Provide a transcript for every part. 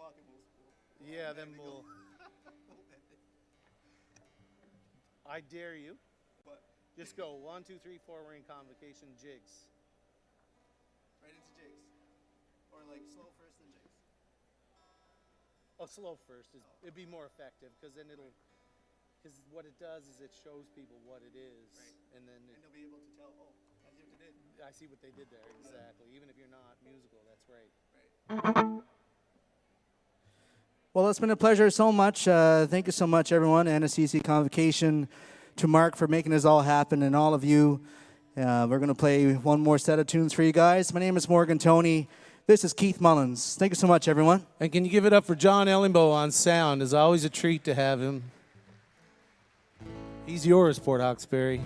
walk and yeah, then we'll. I dare you. What? Just go 1, 2, 3, 4. We're in convocation. Jigs. Right into jigs, or like slow first then jigs. Oh, slow first it'd be more effective because then it'll. Because what it does is it shows people what it is, Right. and then And they'll be able to tell. Oh, I see what they did. I see what they did there exactly. Even if you're not musical, that's right. Right. Well, it's been a pleasure so much. Thank you so much, everyone. nscc Convocation, to Mark for making this all happen, and all of you. We're going to play one more set of tunes for you guys. My name is Morgan Tony. This is Keith Mullins. Thank you so much, everyone. And can you give it up for John Ellingbo on sound? It's always a treat to have him. He's yours, Port Hawkesbury.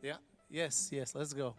Yeah. Yes, let's go.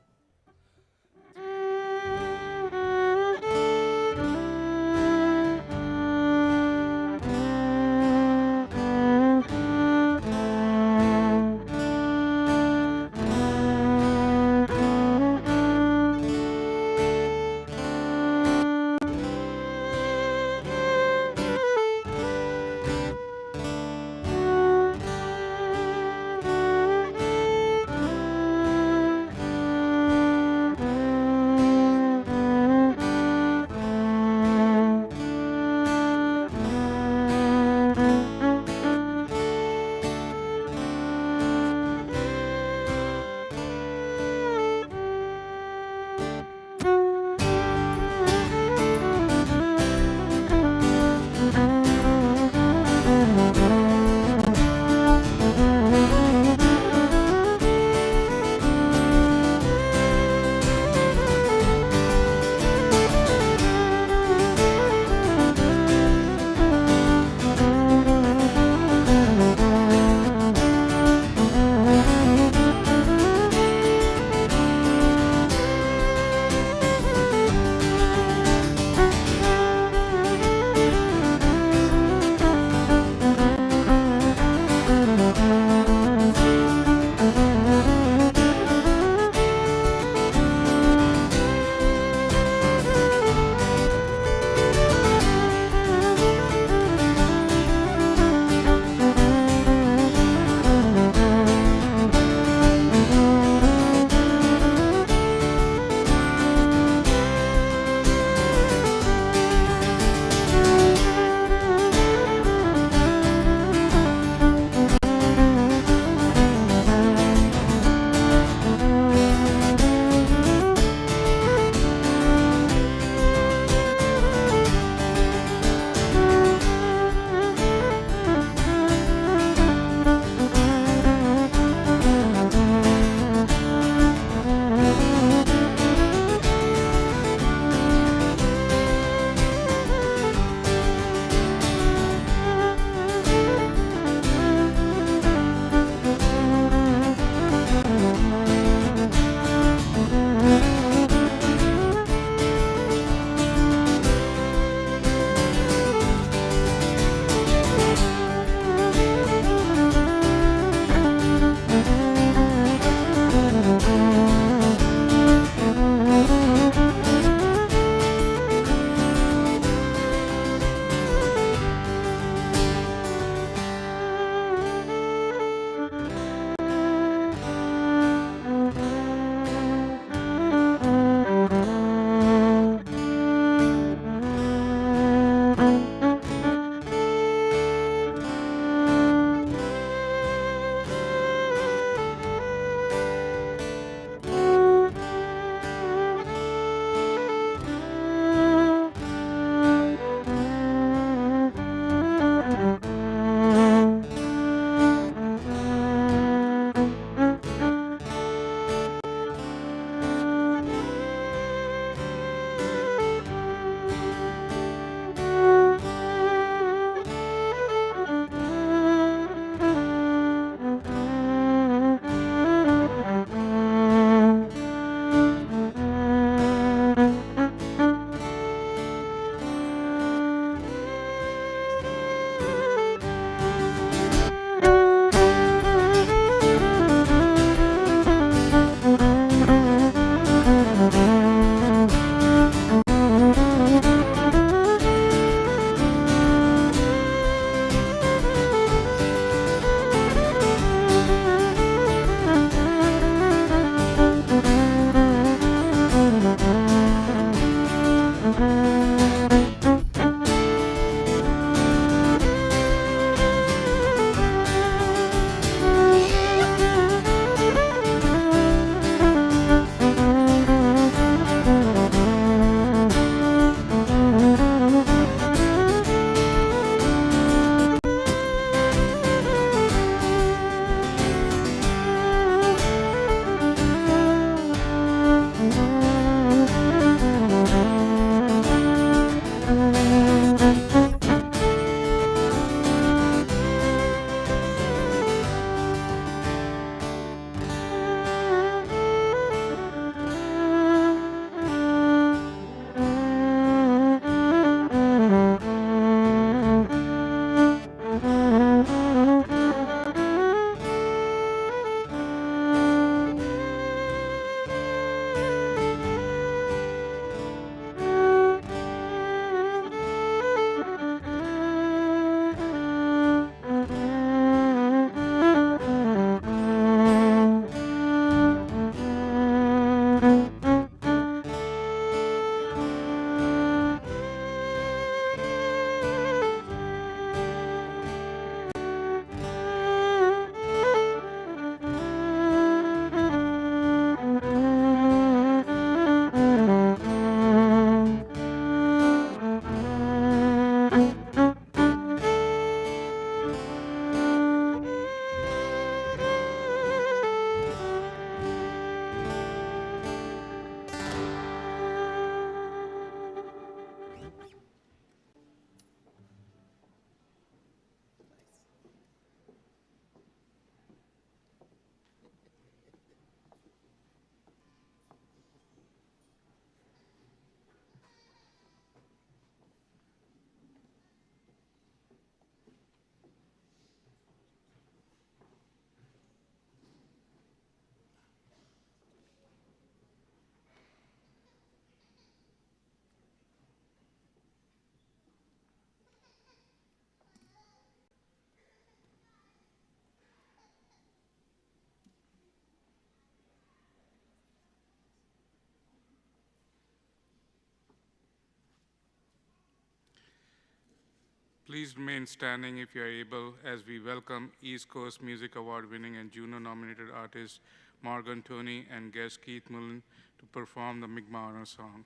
Please remain standing if you are able as we welcome East Coast Music Award-winning and Juno-nominated artist Morgan Tony and guest Keith Mullen to perform the Mi'kmaq Honor song.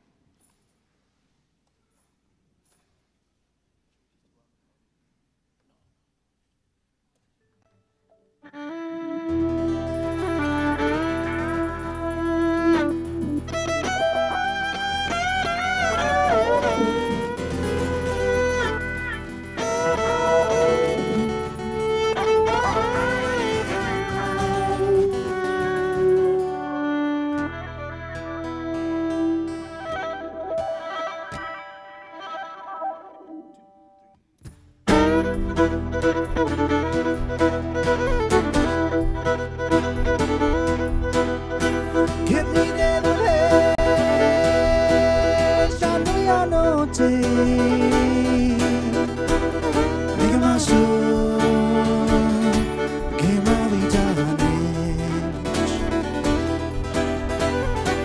Give me the place, don't know your no day. Make my soul, give my vida.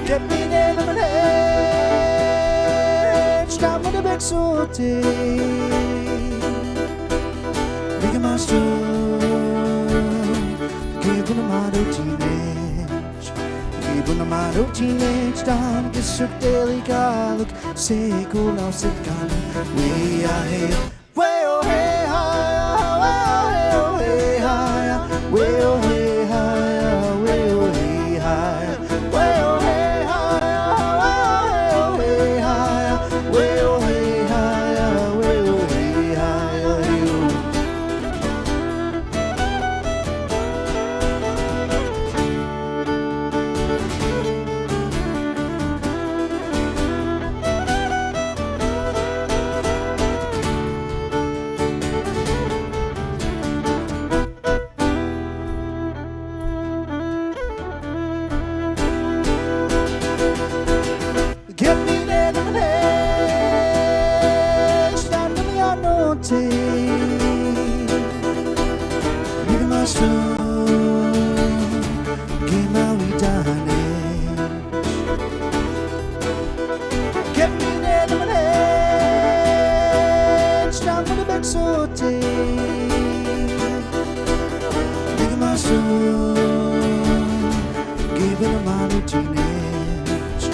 Give me the place, don't know the big so day. Make my soul, give my teenage. Even my teenage time gets so delicate. Say cool now, sit down. We are here. Way oh hey higher, way oh hey higher, way oh hey higher, way oh hey higher, way oh hey higher, way oh hey higher, way oh hey higher, way oh. Give me the lemonade, stand me on no tea. Give my strong, give my returning. Give me the lemonade, stand for the big so tea. Give my strong, give it a man teenage.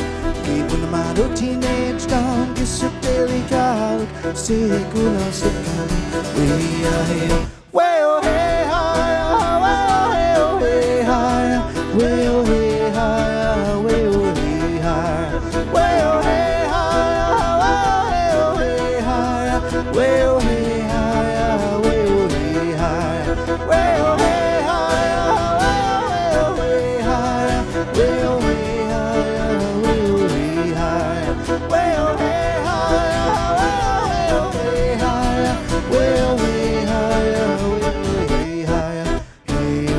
Even my teenage time gets so delicate. Say cool now, sit down. We are here. Way oh hey higher, way oh hey higher, way oh hey higher, way oh hey higher, way oh hey higher, way oh hey higher, way oh hey higher, way oh hey higher, way oh hey higher, way oh hey higher, way oh hey higher, way oh hey higher, hey oh.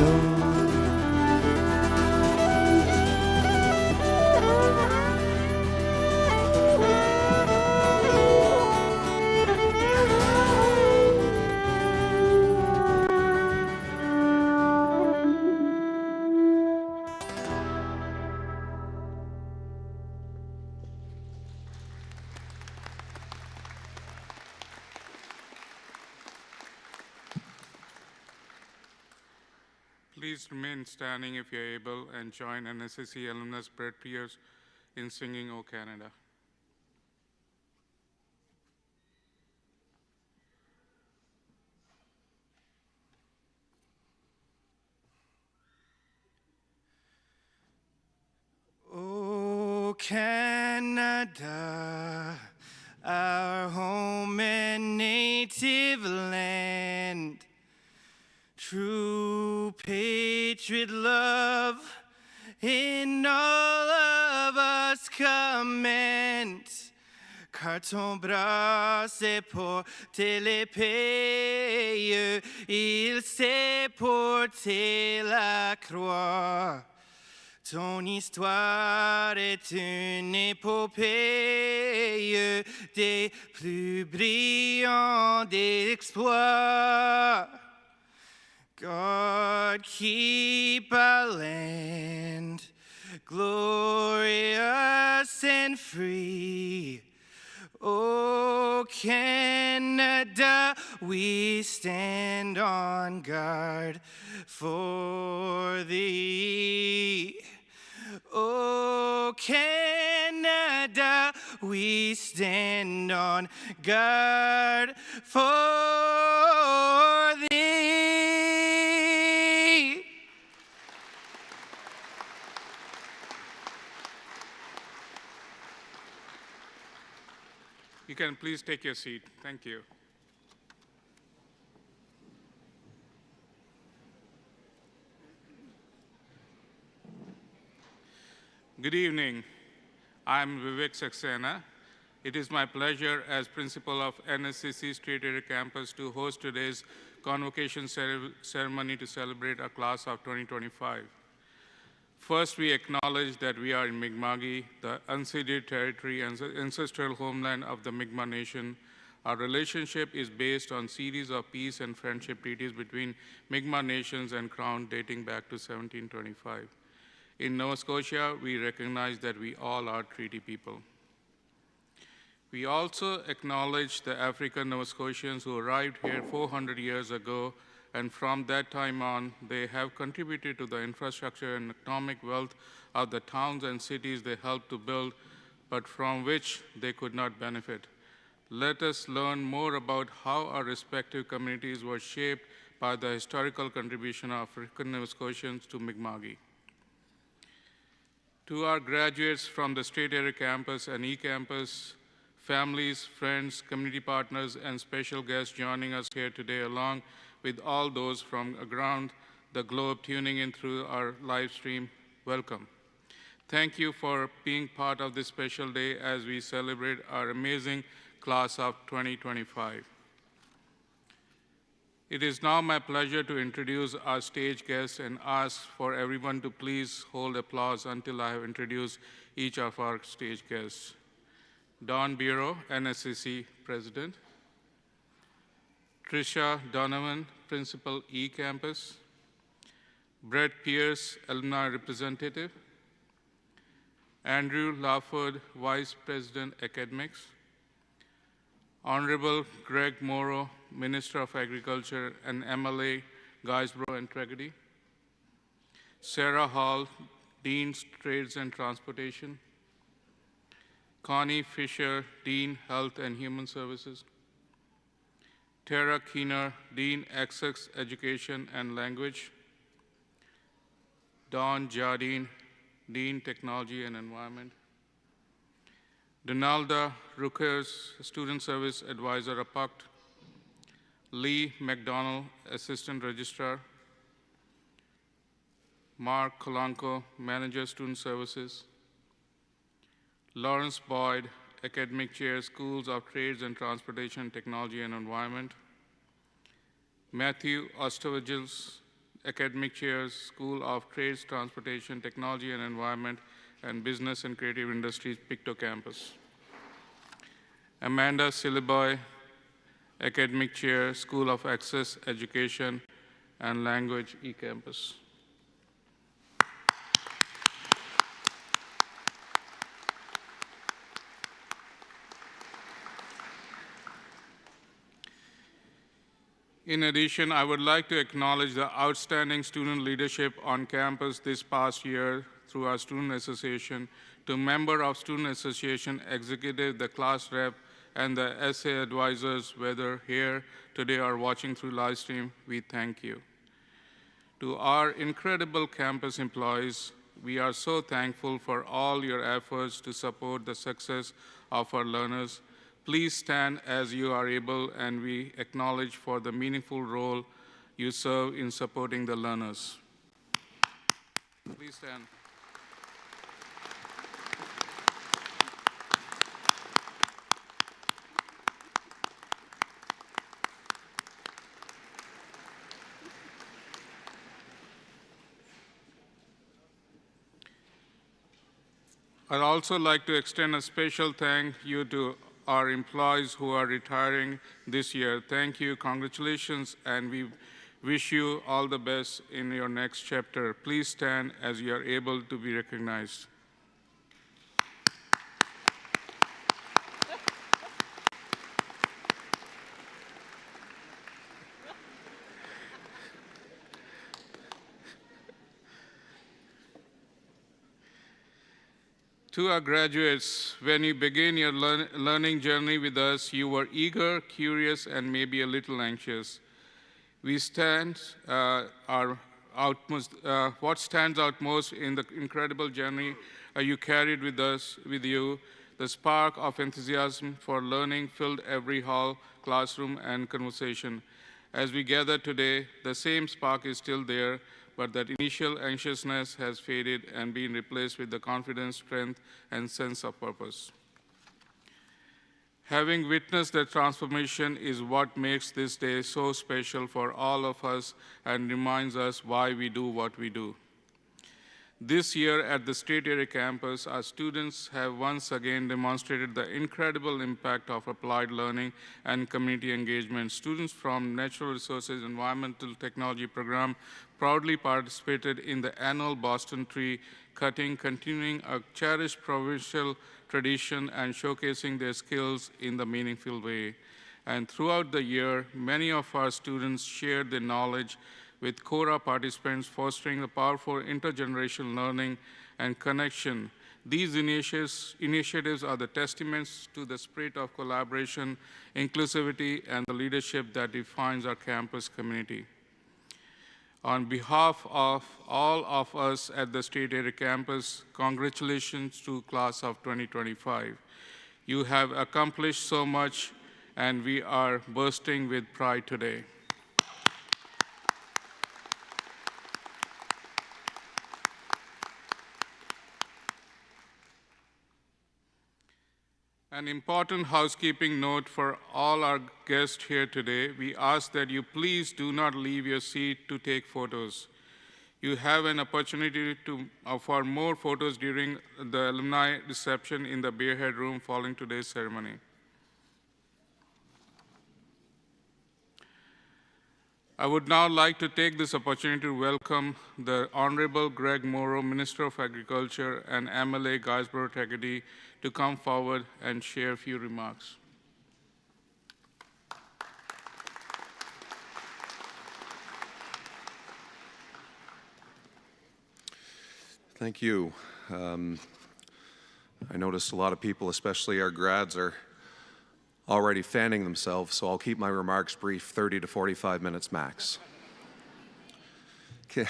Please remain standing if you're able and join nscc alumnus Brett Pierce in singing O Canada. Oh, Canada, our home and native land. True patriot love in all of us commend. Car ton bras s'est porté l'épée, il s'est porté la croix. Ton histoire est une épopée des plus brillants exploits. God, keep our land glorious and free. Oh, Canada, we stand on guard for thee. Oh, Canada, we stand on guard for thee. You can please take your seat. Thank you. Good evening. I'm Vivek Saxena. It is my pleasure as principal of nscc Strait Area Campus to host today's convocation ceremony to celebrate our class of 2025. First, we acknowledge that we are in Mi'kma'ki, the unceded territory and ancestral homeland of the Mi'kmaq Nation. Our relationship is based on series of peace and friendship treaties between Mi'kmaq nations and Crown dating back to 1725. In Nova Scotia, we recognize that we all are treaty people. We also acknowledge the African Nova Scotians who arrived here 400 years ago, and from that time on, they have contributed to the infrastructure and economic wealth of the towns and cities they helped to build, but from which they could not benefit. Let us learn more about how our respective communities were shaped by the historical contribution of African Nova Scotians to Mi'kma'ki. To our graduates from the Strait Area Campus and E-Campus, families, friends, community partners, and special guests joining us here today, along with all those from around the globe tuning in through our live stream, welcome. Thank you for being part of this special day as we celebrate our amazing class of 2025. It is now my pleasure to introduce our stage guests and ask for everyone to please hold applause until I have introduced each of our stage guests. Don Bureau, nscc President. Trisha Donovan, Principal E-Campus. Brett Pierce, Alumni Representative. Andrew Lawford, Vice President Academics. Honorable Greg Morrow, Minister of Agriculture and MLA, Guysborough and Tregedy. Sarah Hall, Dean, Trades and Transportation. Connie Fisher, Dean, Health and Human Services. Tara Keener, Dean, Essex Education and Language. Don Jardine, Dean, Technology and Environment. Donalda Ruckers, Student Service Advisor, APUCT. Lee McDonald, Assistant Registrar. Mark Kolanko, Manager, Student Services. Lawrence Boyd, Academic Chair, Schools of Trades and Transportation, Technology and Environment. Matthew Ostervigils, Academic Chair, School of Trades, Transportation, Technology and Environment, and Business and Creative Industries, Pictou Campus. Amanda Siliboy, Academic Chair, School of Access, Education, and Language, E-Campus. In addition, I would like to acknowledge the outstanding student leadership on campus this past year through our student association. To member of student association, executive, the class rep, and the essay advisors, whether here today or watching through live stream, we thank you. To our incredible campus employees, we are so thankful for all your efforts to support the success of our learners. Please stand as you are able, and we acknowledge for the meaningful role you serve in supporting the learners. Please stand. I'd also like to extend a special thank you to our employees who are retiring this year. Thank you, congratulations, and we wish you all the best in your next chapter. Please stand as you are able to be recognized. To our graduates, when you began your learning journey with us, you were eager, curious, and maybe a little anxious. What stands out most in the incredible journey you carried with you, the spark of enthusiasm for learning filled every hall, classroom, and conversation. As we gather today, the same spark is still there, but that initial anxiousness has faded and been replaced with the confidence, strength, and sense of purpose. Having witnessed that transformation is what makes this day so special for all of us and reminds us why we do what we do. This year at the Strait Area campus, our students have once again demonstrated the incredible impact of applied learning and community engagement. Students from Natural Resources Environmental Technology program proudly participated in the annual Boston tree cutting, continuing a cherished provincial tradition and showcasing their skills in the meaningful way. And throughout the year, many of our students shared their knowledge with CORA participants, fostering the powerful intergenerational learning and connection. These initiatives are the testaments to the spirit of collaboration, inclusivity, and the leadership that defines our campus community. On behalf of all of us at the Strait Area campus, congratulations to class of 2025. You have accomplished so much, and we are bursting with pride today. An important housekeeping note for all our guests here today. We ask that you please do not leave your seat to take photos. You have an opportunity for more photos during the alumni reception in the Beerhead Room following today's ceremony. I would now like to take this opportunity to welcome the Honorable Greg Morrow, Minister of Agriculture, and MLA Guysborough-Tegedy to come forward and share a few remarks. Thank you. I noticed a lot of people, especially our grads, are already fanning themselves, so I'll keep my remarks brief, 30 to 45 minutes max. Okay.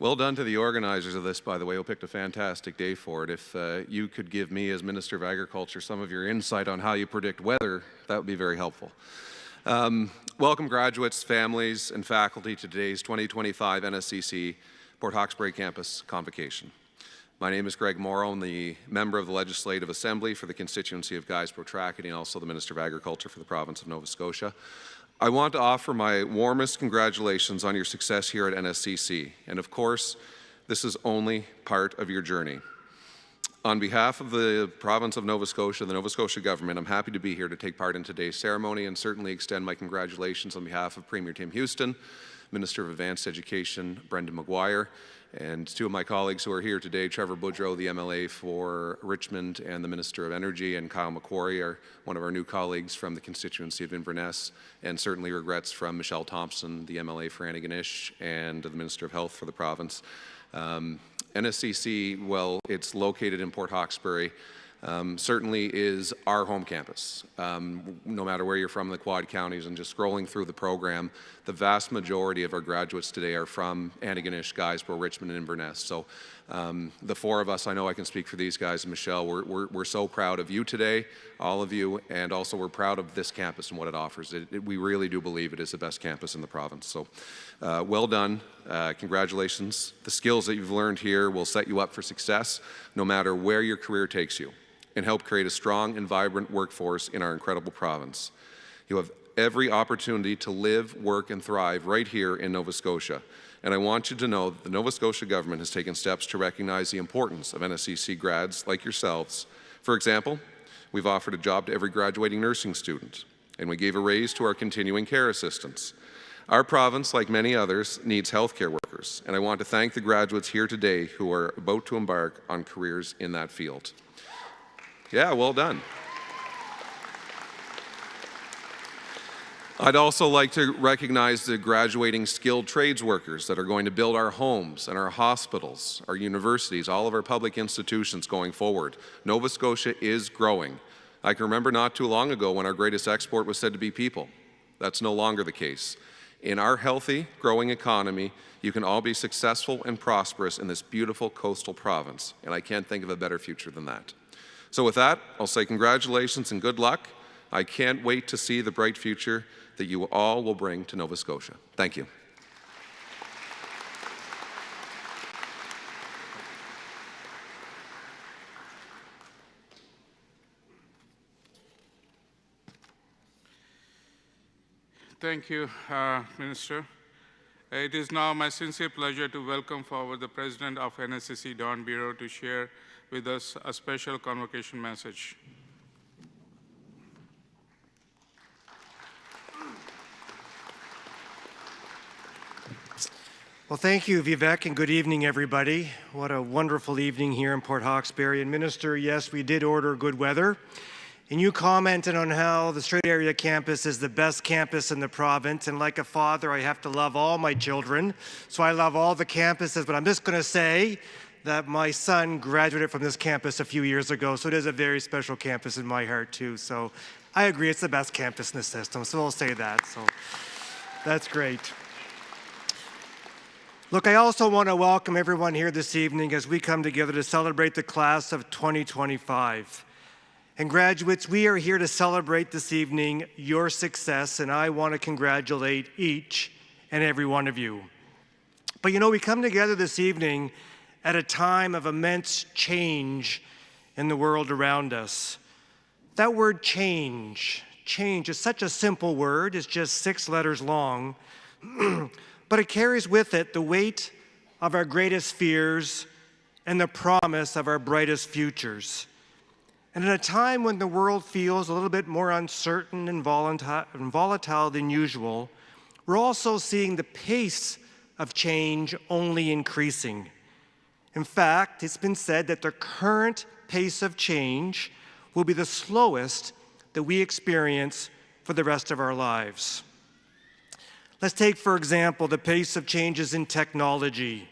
Well done to the organizers of this, by the way, who picked a fantastic day for it. If you could give me, as Minister of Agriculture, some of your insight on how you predict weather, that would be very helpful. Welcome graduates, families, and faculty to today's 2025 NSCC Port Hawkesbury Campus Convocation. My name is Greg Morrow. I'm the member of the Legislative Assembly for the constituency of Guysborough-Tracadie and also the Minister of Agriculture for the province of Nova Scotia. I want to offer my warmest congratulations on your success here at NSCC. And of course, this is only part of your journey. On behalf of the province of Nova Scotia, the Nova Scotia government, I'm happy to be here to take part in today's ceremony and certainly extend my congratulations on behalf of Premier Tim Houston, Minister of Advanced Education Brendan Maguire, and two of my colleagues who are here today, Trevor Boudreau, the MLA for Richmond, and the Minister of Energy, and Kyle McQuarrie, one of our new colleagues from the constituency of Inverness, and certainly regrets from Michelle Thompson, the MLA for Antigonish, and the Minister of Health for the province. NSCC, well, it's located in Port Hawkesbury, certainly is our home campus. No matter where you're from in the Quad Counties, and just scrolling through the program, the vast majority of our graduates today are from Antigonish, Guysborough, Richmond, and Inverness. So the four of us, I know I can speak for these guys, and Michelle, we're so proud of you today, all of you, and also we're proud of this campus and what it offers. We really do believe it is the best campus in the province. So well done, congratulations. The skills that you've learned here will set you up for success no matter where your career takes you, and help create a strong and vibrant workforce in our incredible province. You have every opportunity to live, work, and thrive right here in Nova Scotia. And I want you to know that the Nova Scotia government has taken steps to recognize the importance of NSCC grads like yourselves. For example, we've offered a job to every graduating nursing student, and we gave a raise to our continuing care assistants. Our province, like many others, needs healthcare workers, and I want to thank the graduates here today who are about to embark on careers in that field. Yeah, well done. I'd also like to recognize the graduating skilled trades workers that are going to build our homes and our hospitals, our universities, all of our public institutions going forward. Nova Scotia is growing. I can remember not too long ago when our greatest export was said to be people. That's no longer the case. In our healthy, growing economy, you can all be successful and prosperous in this beautiful coastal province, and I can't think of a better future than that. So with that, I'll say congratulations and good luck. I can't wait to see the bright future that you all will bring to Nova Scotia. Thank you. Thank you, Minister. It is now my sincere pleasure to welcome forward the President of NSCC, Don Bureau, to share with us a special convocation message. Well, thank you, Vivek, and good evening, everybody. What a wonderful evening here in Port Hawkesbury. And Minister, yes, we did order good weather. And you commented on how the Strait Area campus is the best campus in the province. And like a father, I have to love all my children. So I love all the campuses. But I'm just going to say that my son graduated from this campus a few years ago. So it is a very special campus in my heart, too. So I agree, it's the best campus in the system. So we'll say that. So that's great. Look, I also want to welcome everyone here this evening as we come together to celebrate the class of 2025. And graduates, we are here to celebrate this evening your success, and I want to congratulate each and every one of you. But you know, we come together this evening at a time of immense change in the world around us. That word change is such a simple word, it's just 6 letters long. But it carries with it the weight of our greatest fears and the promise of our brightest futures. And in a time when the world feels a little bit more uncertain and volatile than usual, we're also seeing the pace of change only increasing. In fact, it's been said that the current pace of change will be the slowest that we experience for the rest of our lives. Let's take, for example, the pace of changes in technology.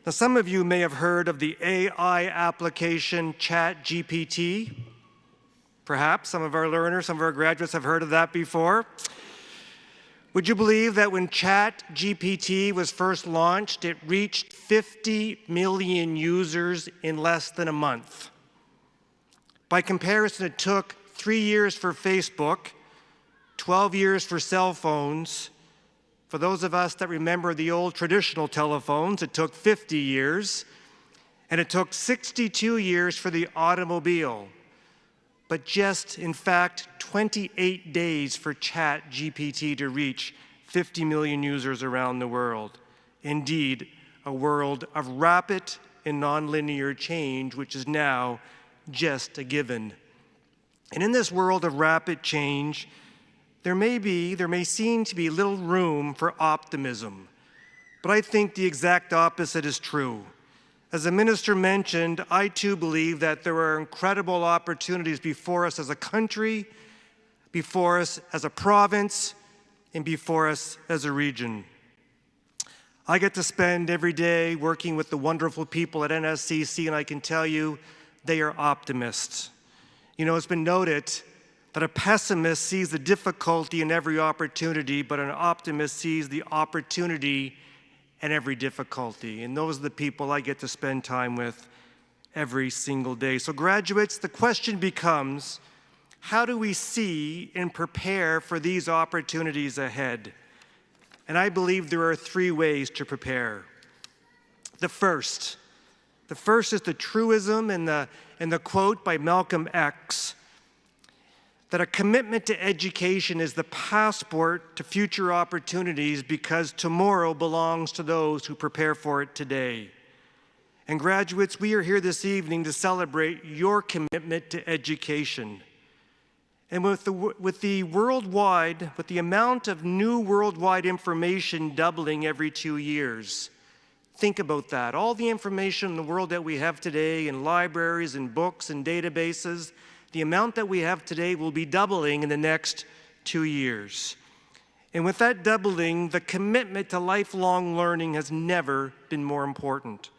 Now, some of you may have heard of the AI application ChatGPT. Perhaps some of our learners, some of our graduates have heard of that before. Would you believe that when ChatGPT was first launched, it reached 50 million users in less than a month? By comparison, it took 3 years for Facebook, 12 years for cell phones. For those of us that remember the old traditional telephones, it took 50 years, and it took 62 years for the automobile. But just, in fact, 28 days for ChatGPT to reach 50 million users around the world. Indeed, a world of rapid and nonlinear change, which is now just a given. And in this world of rapid change, there may seem to be little room for optimism, but I think the exact opposite is true. As the minister mentioned, I too believe that there are incredible opportunities before us as a country, before us as a province, and before us as a region. I get to spend every day working with the wonderful people at NSCC, and I can tell you they are optimists. You know, it's been noted that a pessimist sees the difficulty in every opportunity, but an optimist sees the opportunity in every difficulty. And those are the people I get to spend time with every single day. So graduates, the question becomes, how do we see and prepare for these opportunities ahead? And I believe there are 3 ways to prepare. The first is the truism in the quote by Malcolm X, that a commitment to education is the passport to future opportunities because tomorrow belongs to those who prepare for it today. And graduates, we are here this evening to celebrate your commitment to education. And with the amount of new worldwide information doubling every 2 years, think about that. All the information in the world that we have today in libraries and books and databases, the amount that we have today will be doubling in the next 2 years. And with that doubling, the commitment to lifelong learning has never been more important.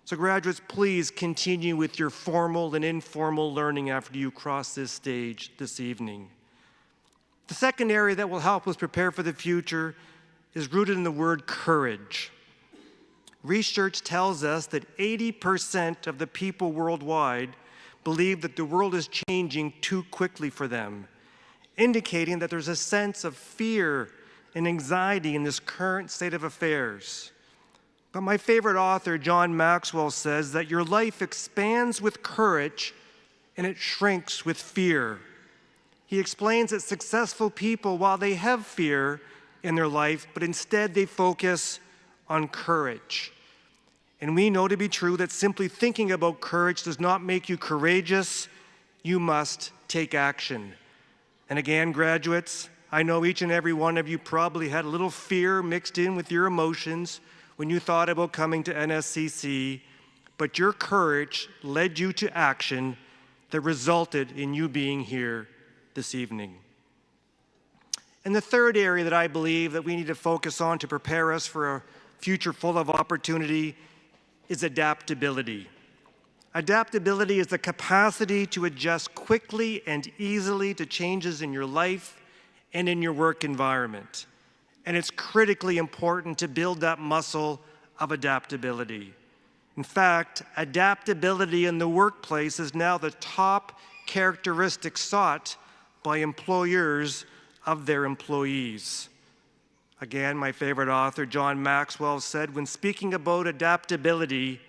So graduates, please continue with your formal and informal learning after you cross this stage this evening. The second area that will help us prepare for the future is rooted in the word courage. Research tells us that 80% of the people worldwide believe that the world is changing too quickly for them, indicating that there's a sense of fear and anxiety in this current state of affairs. But my favorite author, John Maxwell, says that your life expands with courage and it shrinks with fear. He explains that successful people, while they have fear in their life, but instead they focus on courage. And we know to be true that simply thinking about courage does not make you courageous. You must take action. And again, graduates, I know each and every one of you probably had a little fear mixed in with your emotions when you thought about coming to NSCC, but your courage led you to action that resulted in you being here this evening. And the third area that I believe that we need to focus on to prepare us for a future full of opportunity is adaptability. Adaptability is the capacity to adjust quickly and easily to changes in your life and in your work environment. And it's critically important to build that muscle of adaptability. In fact, adaptability in the workplace is now the top characteristic sought by employers of their employees. Again, my favorite author, John Maxwell, said, when speaking about adaptability,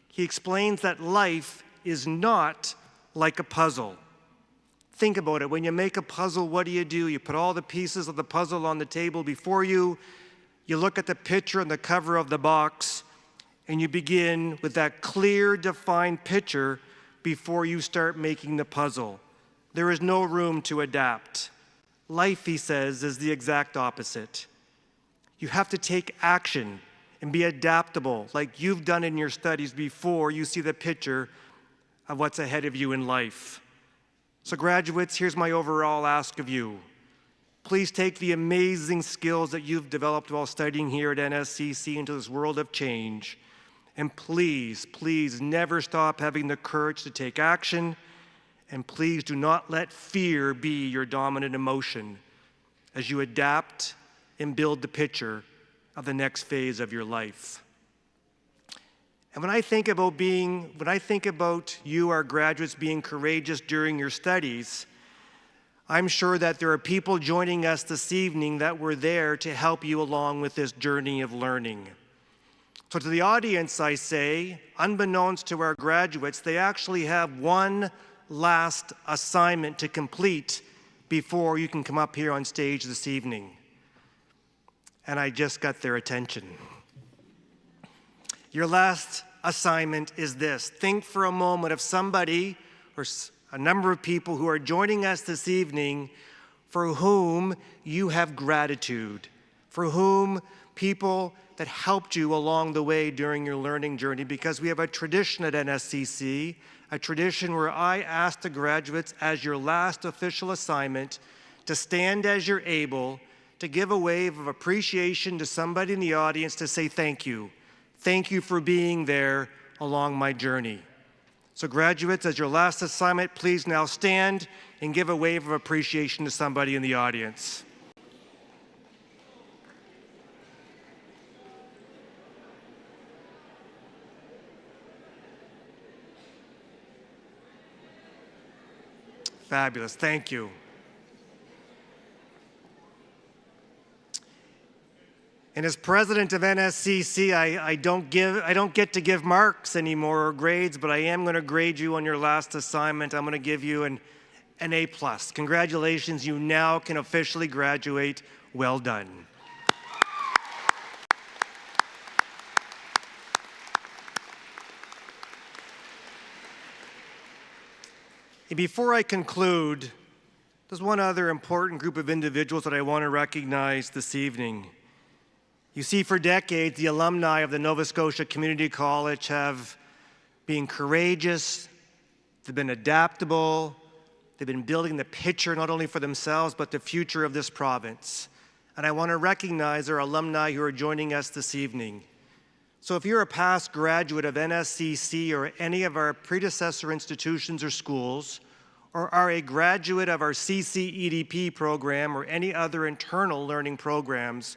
he explains that life is not like a puzzle. Think about it. When you make a puzzle, what do? You put all the pieces of the puzzle on the table before you. You look at the picture on the cover of the box, and you begin with that clear, defined picture before you start making the puzzle. There is no room to adapt. Life, he says, is the exact opposite. You have to take action and be adaptable, like you've done in your studies before you see the picture of what's ahead of you in life. So graduates, here's my overall ask of you. Please take the amazing skills that you've developed while studying here at NSCC into this world of change. And please, please never stop having the courage to take action. And please do not let fear be your dominant emotion as you adapt and build the picture of the next phase of your life. And when I think about you, our graduates, being courageous during your studies, I'm sure that there are people joining us this evening that were there to help you along with this journey of learning. So to the audience, I say, unbeknownst to our graduates, they actually have one last assignment to complete before you can come up here on stage this evening. And I just got their attention. Your last assignment is this. Think for a moment of somebody or a number of people who are joining us this evening for whom you have gratitude, for whom people that helped you along the way during your learning journey, because we have a tradition at NSCC, a tradition where I ask the graduates as your last official assignment to stand as you're able, to give a wave of appreciation to somebody in the audience to say thank you. Thank you for being there along my journey. So graduates, as your last assignment, please now stand and give a wave of appreciation to somebody in the audience. Fabulous, thank you. And as president of NSCC, I don't get to give marks anymore or grades, but I am going to grade you on your last assignment. I'm going to give you an A+. Congratulations, you now can officially graduate. Well done. And before I conclude, there's one other important group of individuals that I want to recognize this evening. You see, for decades, the alumni of the Nova Scotia Community College have been courageous, they've been adaptable, they've been building the picture not only for themselves, but the future of this province. and I want to recognize our alumni who are joining us this evening. So if you're a past graduate of NSCC or any of our predecessor institutions or schools, or are a graduate of our CCEDP program or any other internal learning programs,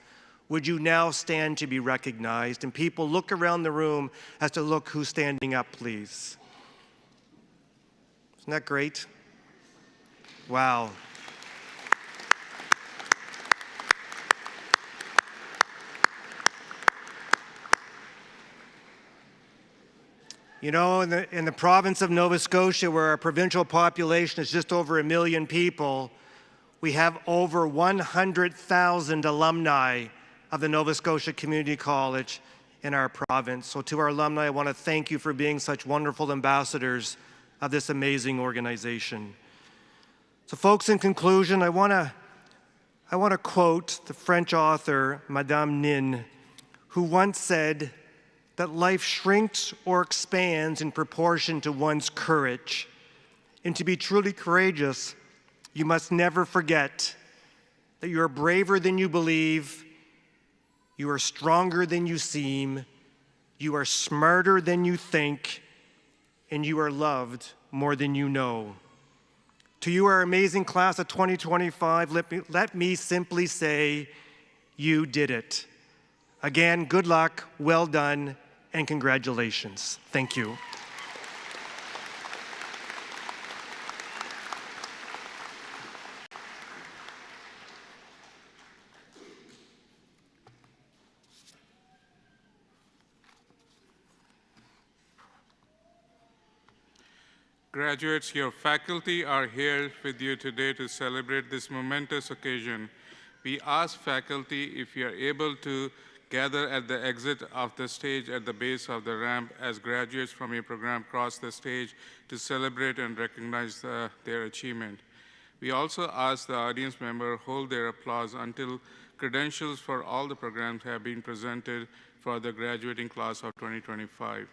would you now stand to be recognized? And people, look around the room as to look who's standing up, please. Isn't that great? Wow. You know, in the province of Nova Scotia, where our provincial population is just over 1 million people, we have over 100,000 alumni of the Nova Scotia Community College in our province. So to our alumni, I want to thank you for being such wonderful ambassadors of this amazing organization. So folks, in conclusion, I want to quote the French author, Madame Nin, who once said that life shrinks or expands in proportion to one's courage. And to be truly courageous, you must never forget that you are braver than you believe, you are stronger than you seem, you are smarter than you think, and you are loved more than you know. To you, our amazing class of 2025, let me simply say, you did it. Again, good luck, well done, and congratulations. Thank you. Graduates, your faculty are here with you today to celebrate this momentous occasion. We ask faculty if you are able to gather at the exit of the stage at the base of the ramp as graduates from your program cross the stage to celebrate and recognize their achievement. We also ask the audience member hold their applause until credentials for all the programs have been presented for the graduating class of 2025.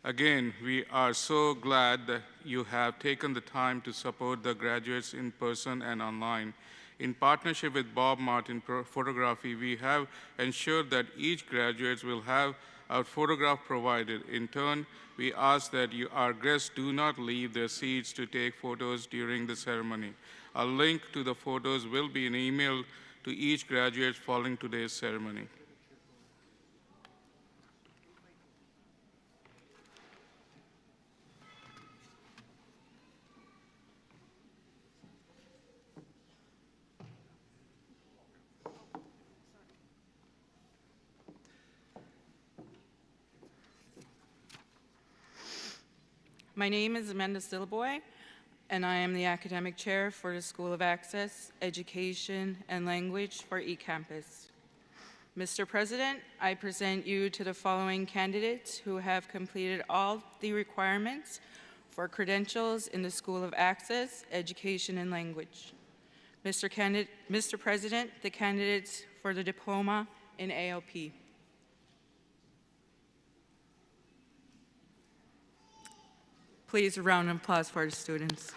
Again, we are so glad that you have taken the time to support the graduates in person and online. In partnership with Bob Martin Photography, we have ensured that each graduate will have a photograph provided. In turn, we ask that our guests do not leave their seats to take photos during the ceremony. A link to the photos will be an email to each graduate following today's ceremony. My name is Amanda Stillaboy, and I am the Academic Chair for the School of Access, Education, and Language for eCampus. Mr. President, I present you to the following candidates who have completed all the requirements for credentials in the School of Access, Education, and Language. Mr. President, the candidates for the diploma in ALP. Please, a round of applause for the students.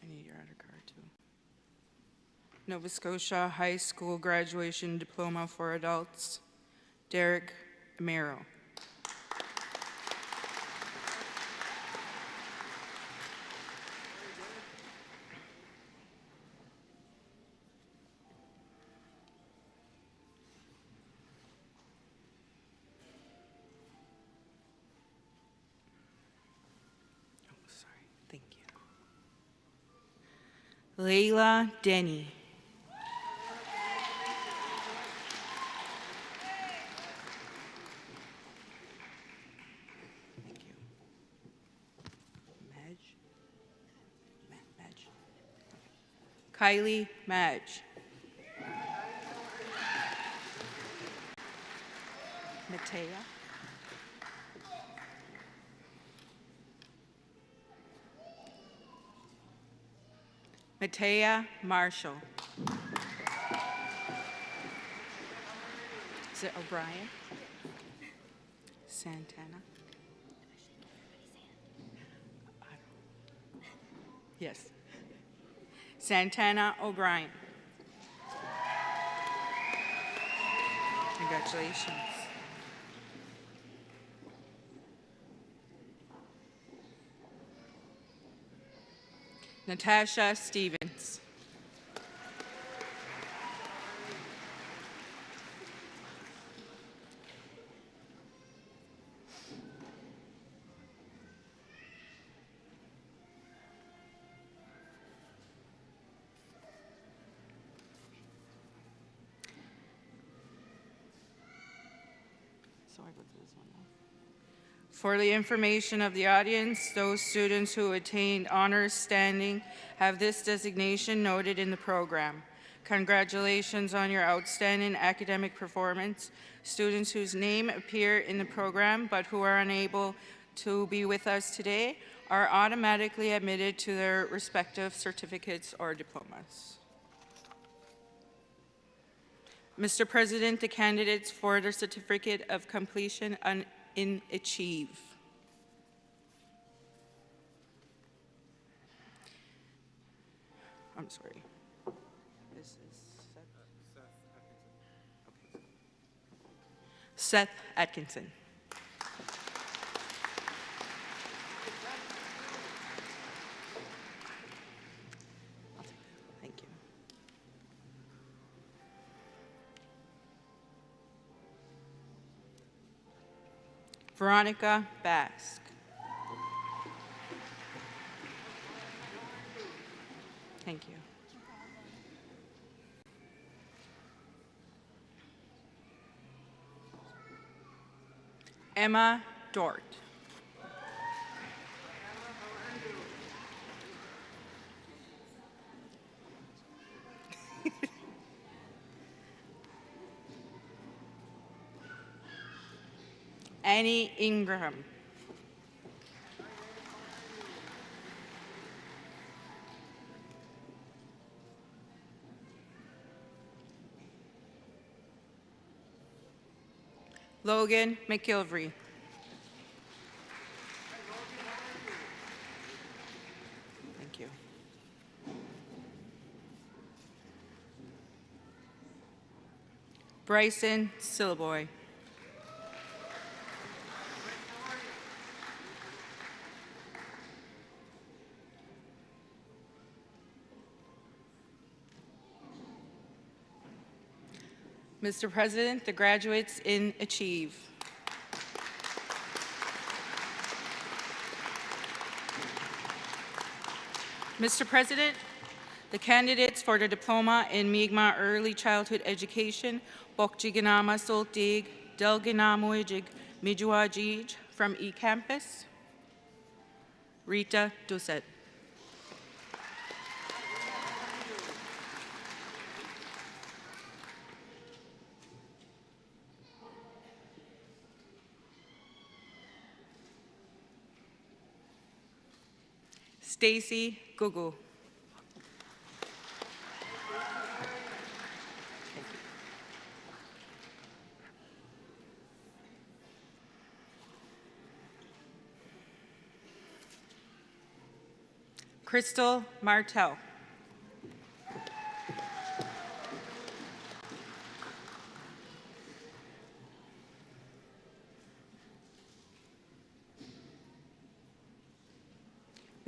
I need your other card too. Nova Scotia High School Graduation Diploma for Adults, Derek Amaro. Oh, sorry. Thank you. Layla Denny. Kylie Madge. Matea. Matea Marshall. Is it O'Brien? Santana? Yes. Santana O'Brien. Congratulations. Natasha Stevens. So I go through this one now. For the information of the audience, those students who attained honors standing have this designation noted in the program. Congratulations on your outstanding academic performance. Students whose name appear in the program but who are unable to be with us today are automatically admitted to their respective certificates or diplomas. Mr. President, the candidates for the Certificate of Completion in Achieve. I'm sorry. This is Seth Atkinson. Thank you. Veronica Basque. Thank you. Emma Dort. Annie Ingraham. Logan McIlvery. Thank you. Bryson Silboy. Mr. President, the graduates in Achieve. Mr. President, the candidates for the Diploma in Mi'kmaq Early Childhood Education, Bokjiganama Soltig, Delginamuijig, Mijuajij from eCampus. Rita Doucette. Stacy Gugu. Crystal Martel.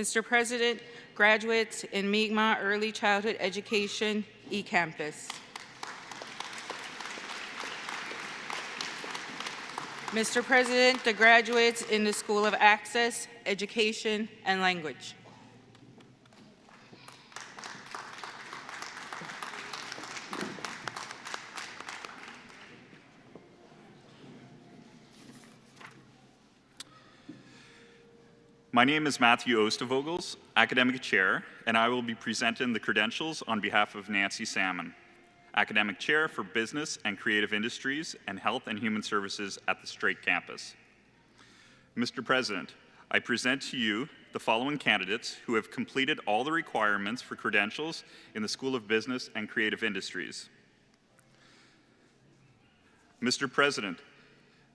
Mr. President, graduates in Mi'kmaq Early Childhood Education, eCampus. Mr. President, the graduates in the School of Access, Education, and Language. My name is Matthew Ostervogels, Academic Chair, and I will be presenting the credentials on behalf of Nancy Salmon, Academic Chair for Business and Creative Industries and Health and Human Services at the Strait campus. Mr. President, I present to you the following candidates who have completed all the requirements for credentials in the School of Business and Creative Industries. Mr. President,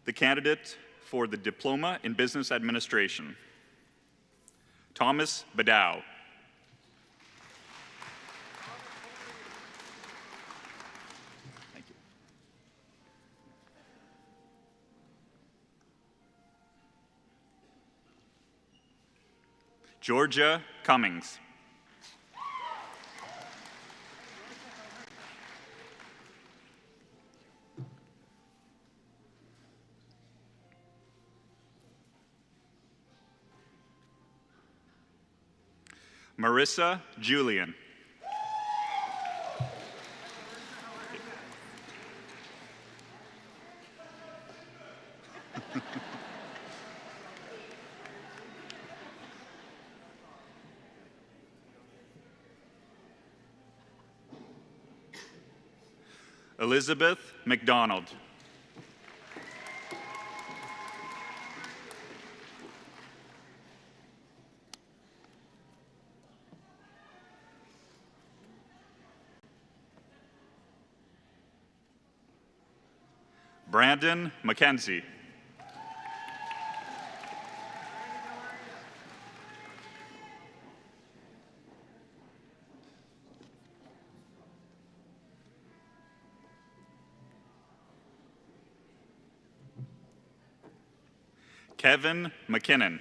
the candidate for the Diploma in Business Administration, Thomas Badow. Thank you. Georgia Cummings. Marissa Julian. Elizabeth McDonald. Brandon McKenzie. Kevin McKinnon.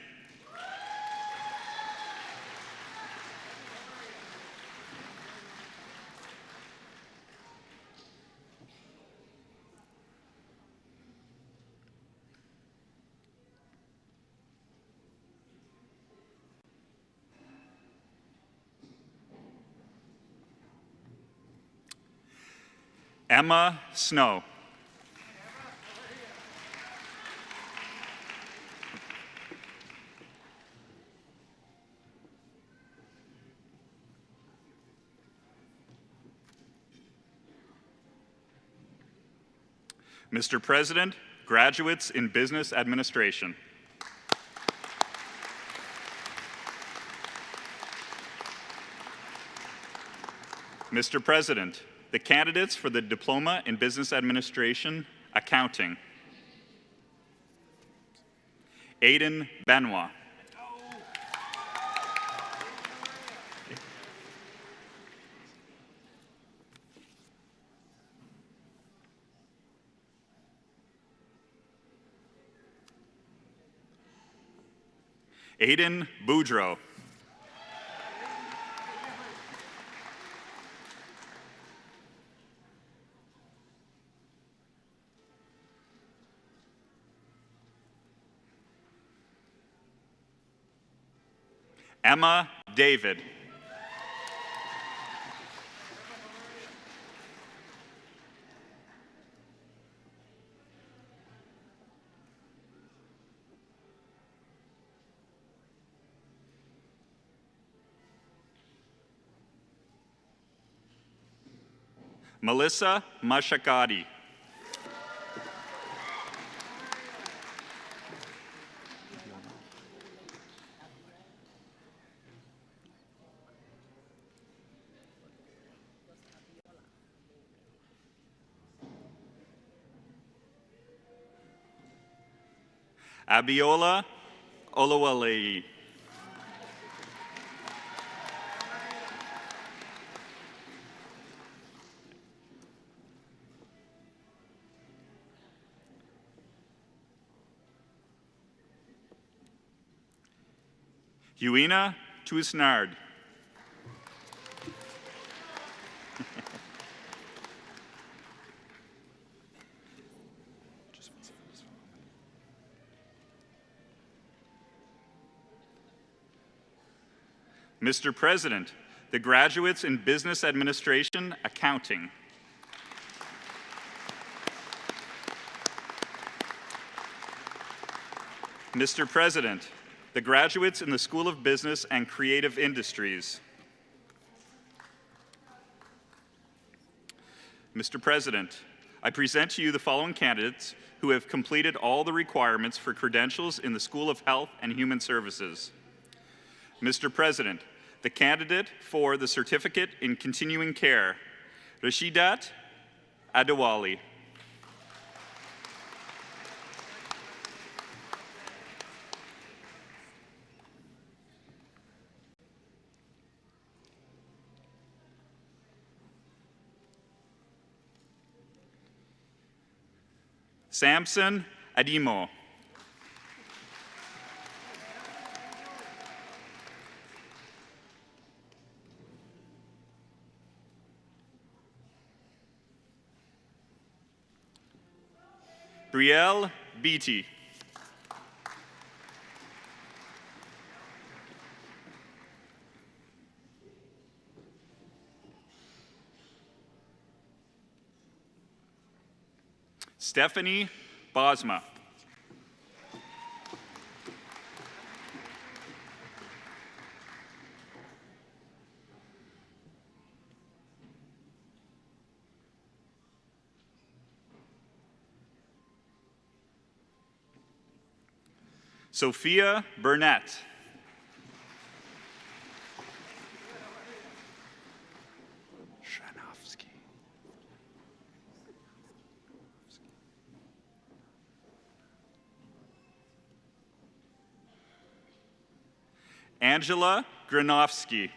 Emma Snow. Mr. President, graduates in business administration. Mr. President, the candidates for the Diploma in Business Administration, Accounting. Aiden Benoit. Aiden Boudreau. Emma David. Melissa Mashakadi. Abiola Olawale. Huina Tuisnard. Mr. President, the graduates in Business Administration, Accounting. Mr. President, the graduates in the School of Business and Creative Industries. Mr. President, I present to you the following candidates who have completed all the requirements for credentials in the School of Health and Human Services. Mr. President, the candidate for the Certificate in Continuing Care, Rashidat Adewale. Samson Adimo. Brielle Beatty. Stephanie Bosma. Sophia Burnett. Angela Granofsky.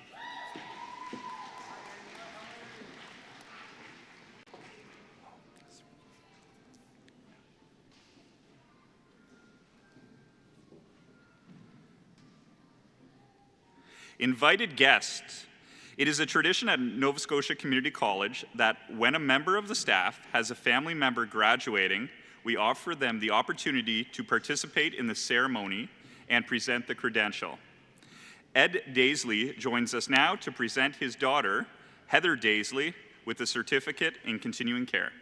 Invited guests. It is a tradition at Nova Scotia Community College that when a member of the staff has a family member graduating, we offer them the opportunity to participate in the ceremony and present the credential. Ed Daisley joins us now to present his daughter, Heather Daisley, with the Certificate in Continuing Care.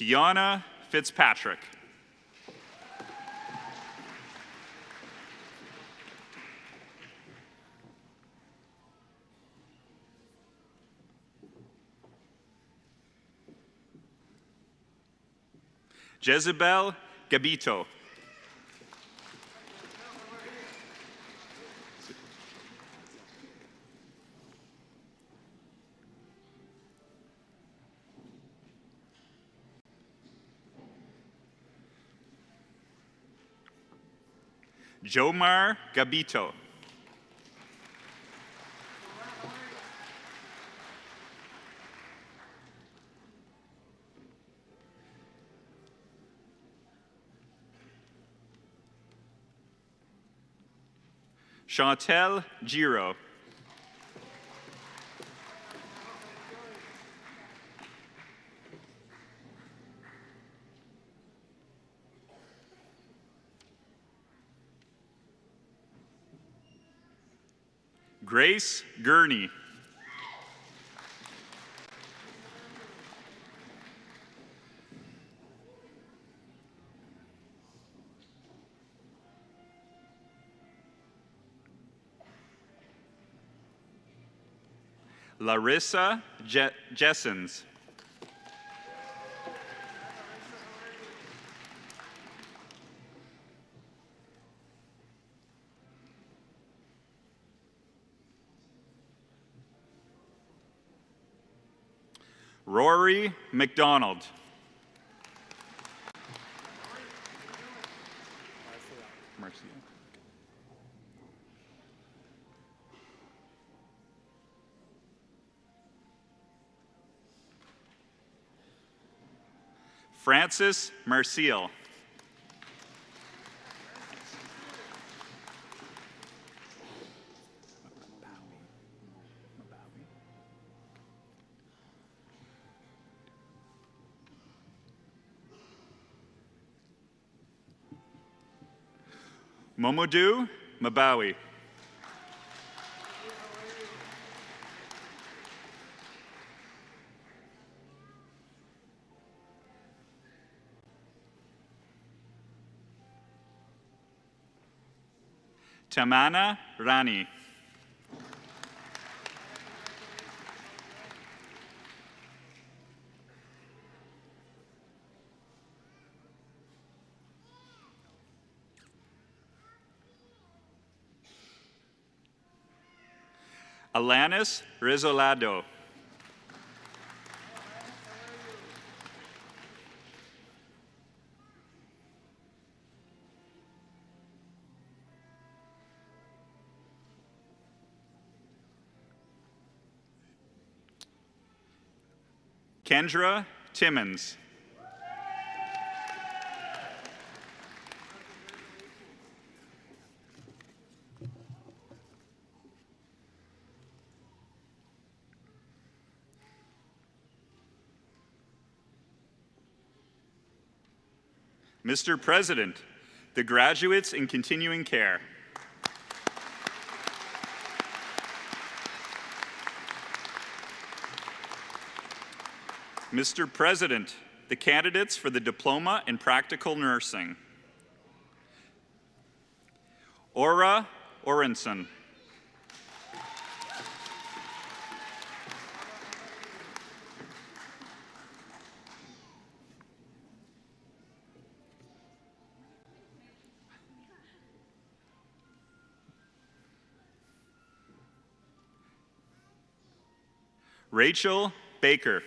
Kiana Fitzpatrick. Jezebel Gabito. Jomar Gabito. Chantel Giro. Grace Gurney. Larissa Jessens. Rory McDonald. Francis Marcial. Momodou Mabawi. Tamana Rani. Alanis Rizolado. Kendra Timmons. Mr. President, the graduates in continuing care. Mr. President, the candidates for the Diploma in Practical Nursing. Aura Orenson. Rachel Baker.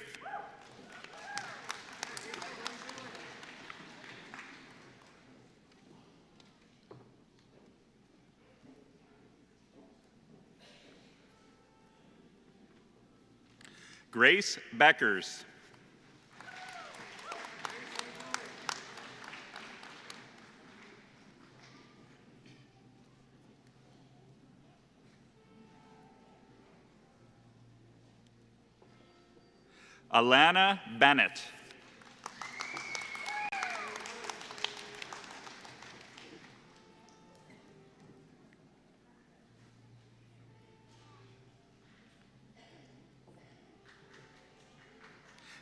Grace Beckers. Alana Bennett.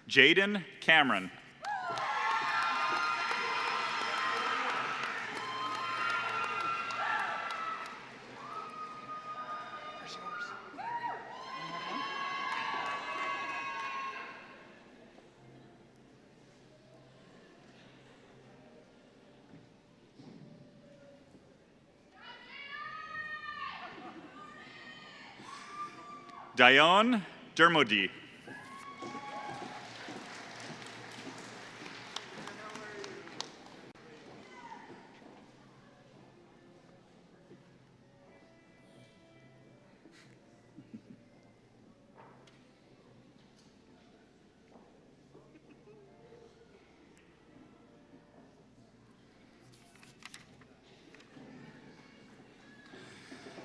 Jaden Cameron. Dione Dermody.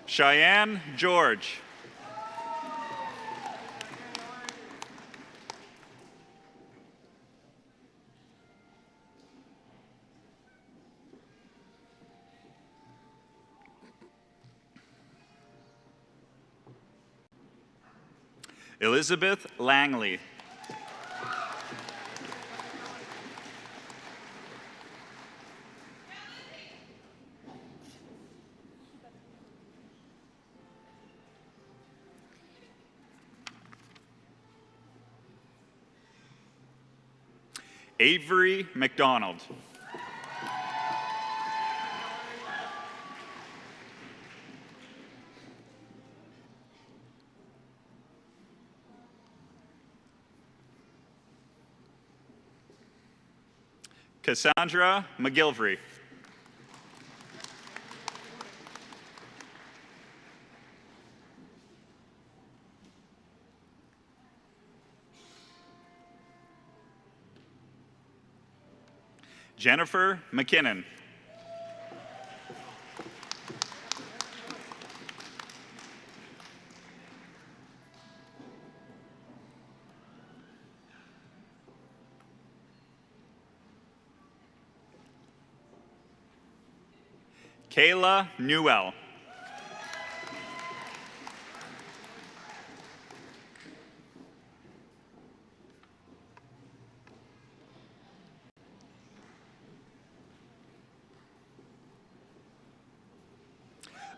Cheyenne George. Elizabeth Langley. Avery McDonald. Cassandra McGilvery. Jennifer McKinnon. Kayla Newell.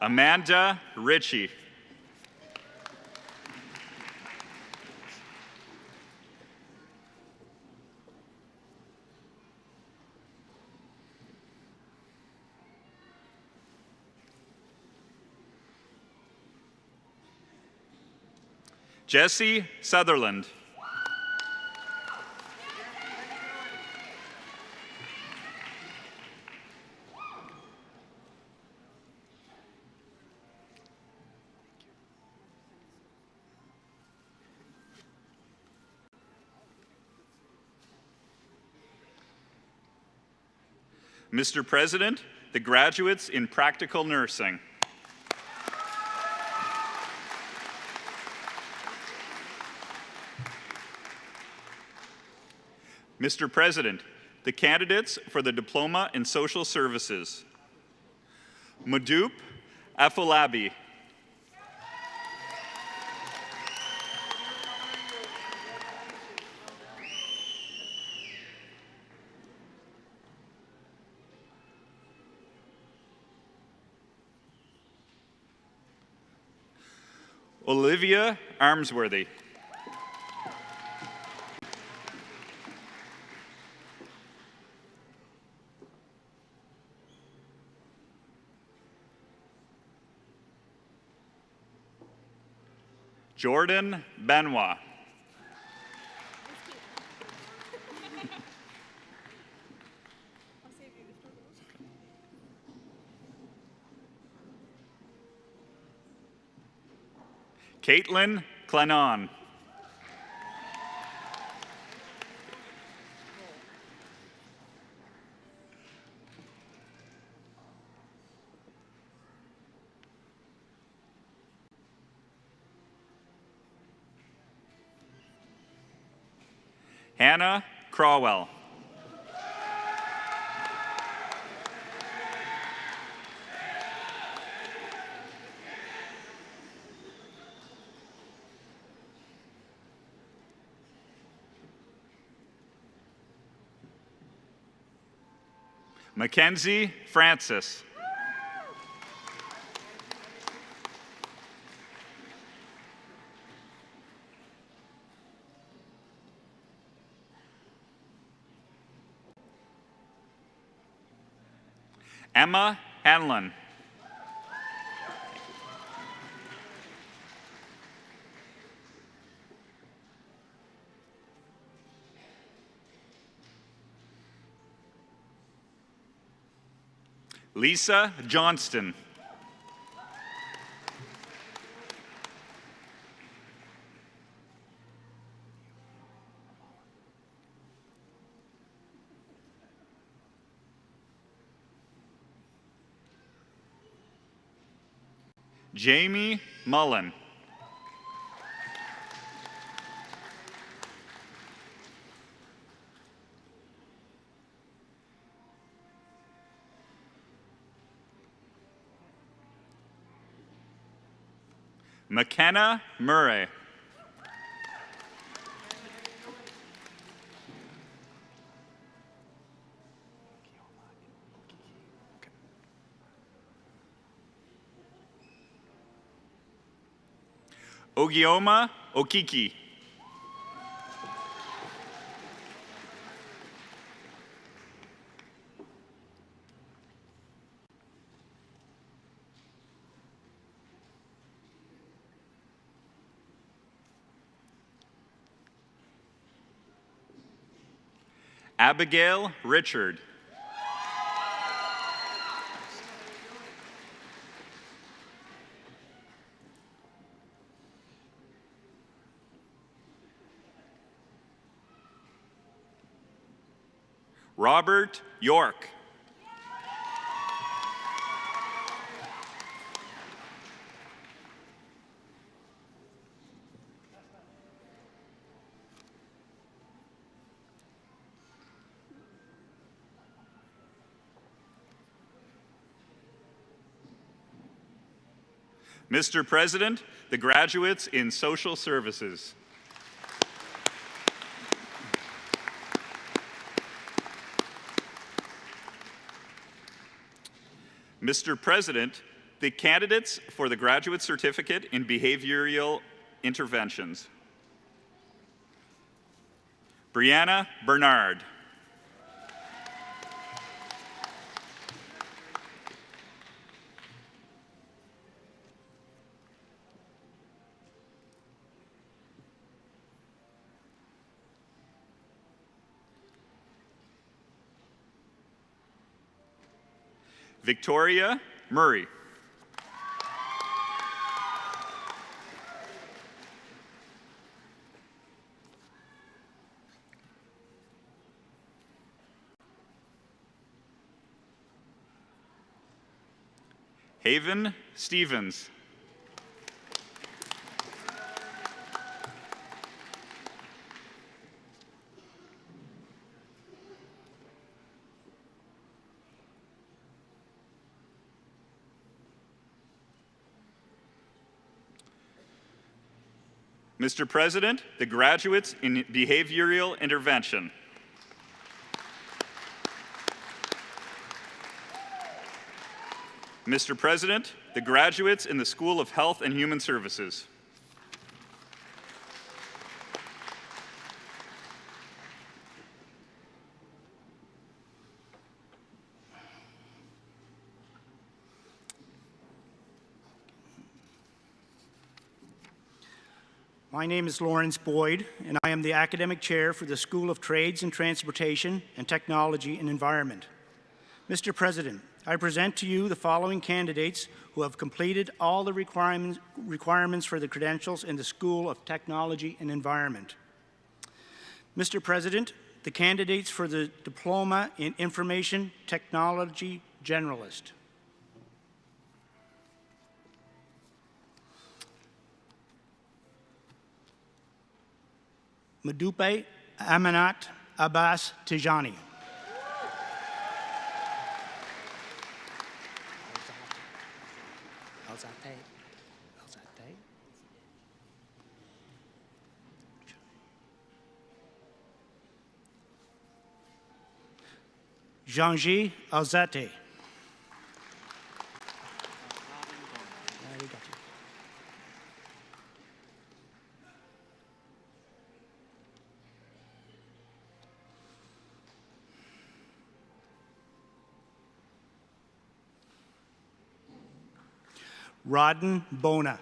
Amanda Ritchie. Jesse Sutherland. Mr. President, the graduates in practical nursing. Mr. President, the candidates for the Diploma in Social Services. Madoop Afolabi. Olivia Armsworthy. Jordan Benoit. Caitlin Clennon. Hannah Crawwell. Mackenzie Francis. Emma Hanlon. Lisa Johnston. Jamie Mullen. McKenna Murray. Ogioma Okiki. Abigail Richard. Robert York. Mr. President, the graduates in social services. Mr. President, The candidates for the Graduate Certificate in Behavioral Interventions. Brianna Bernard. Victoria Murray. Haven Stevens. Mr. President, the graduates in behavioral intervention. Mr. President, the graduates in the School of Health and Human Services. My name is Lawrence Boyd, and I am the Academic Chair for the School of Trades and Transportation and Technology and Environment. Mr. President, I present to you the following candidates who have completed all the requirements for the credentials in the School of Technology and Environment. Mr. President, the candidates for the Diploma in Information Technology Generalist. Madupe Amanat Abbas Tijani. Janji Alzate. Rodden Bona.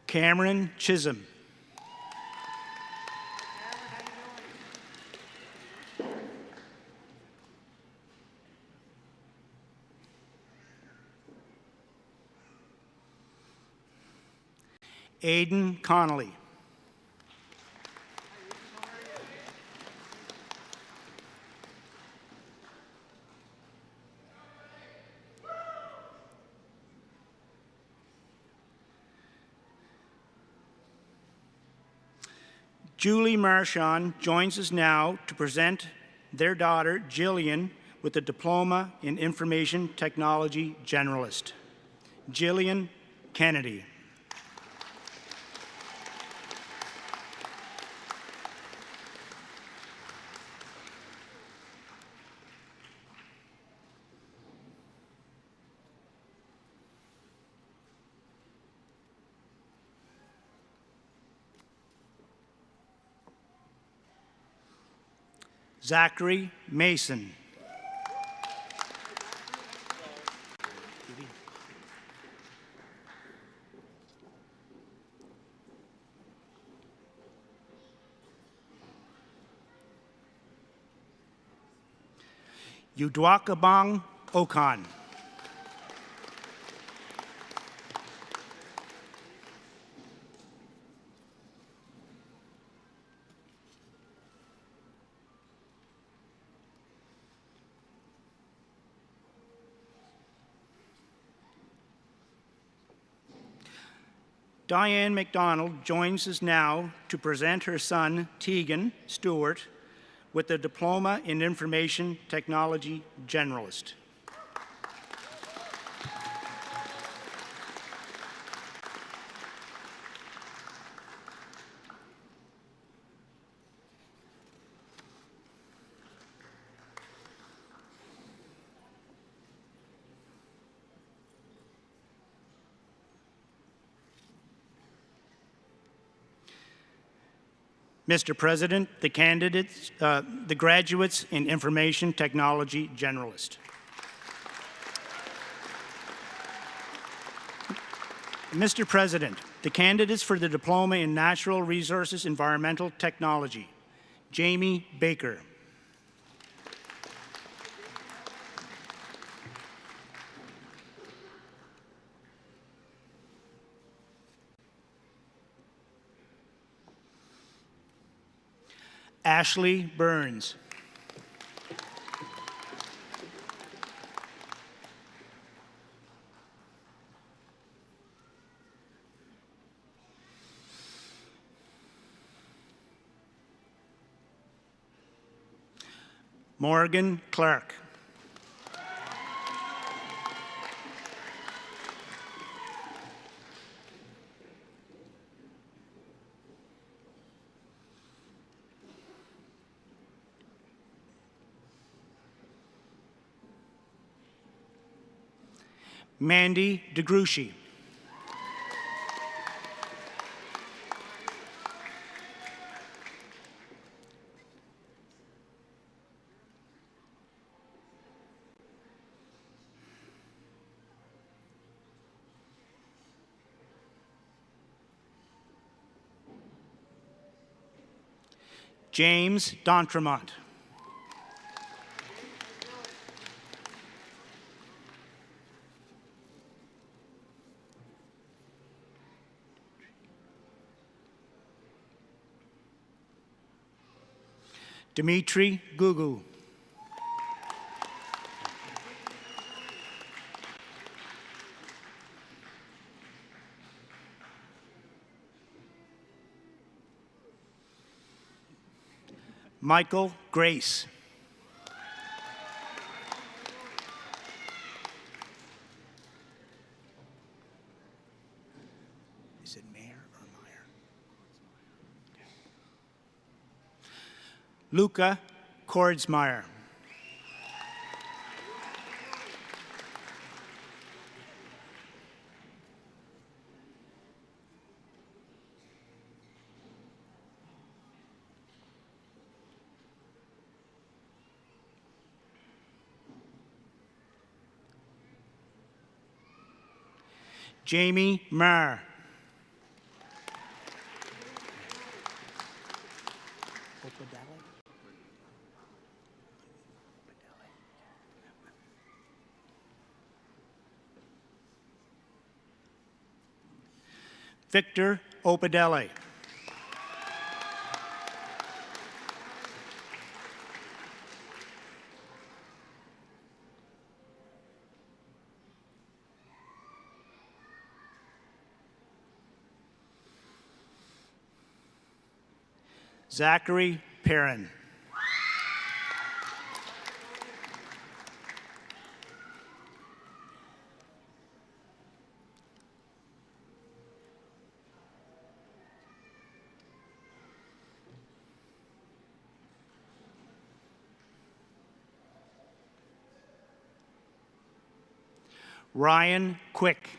Cameron Chisholm. Aidan Connolly. Julie Marchand joins us now to present their daughter, Jillian, with a Diploma in Information Technology Generalist. Jillian Kennedy. Zachary Mason. Udwakabang Okan. Diane McDonald joins us now to present her son, Tegan Stewart, with the Diploma in Information Technology Generalist. Mr. President, the candidates, the graduates in Information Technology Generalist. Mr. President, the candidates for the Diploma in Natural Resources Environmental Technology. Jamie Baker. Ashley Burns. Morgan Clark. Mandy DeGrucci. James Dontremont. Dimitri Gugu. Michael Grace. Is it Mayer or Meyer? Okay. Luca Kordsmeyer. Jamie Marr. Victor Opadele. Zachary Perrin. Ryan Quick.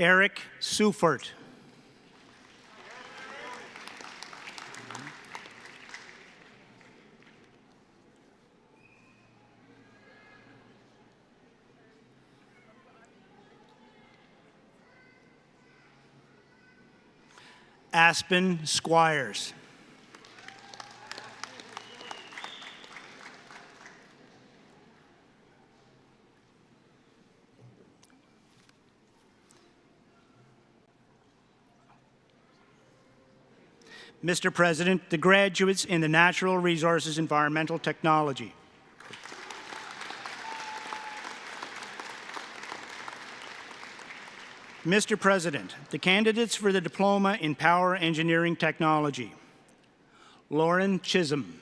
Eric Sufert. Aspen Squires. Mr. President, the graduates in the Natural Resources Environmental Technology. Mr. President, the candidates for the Diploma in Power Engineering Technology. Lauren Chisholm.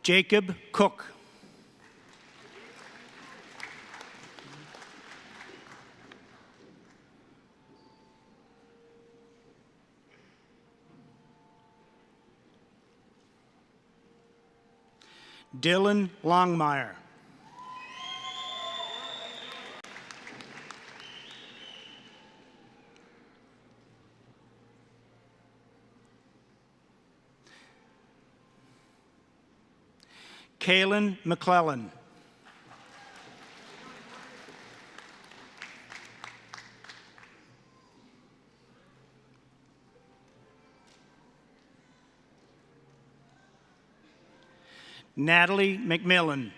Jacob Cook. Dylan Longmire. Kaylin McClellan. Natalie McMillan.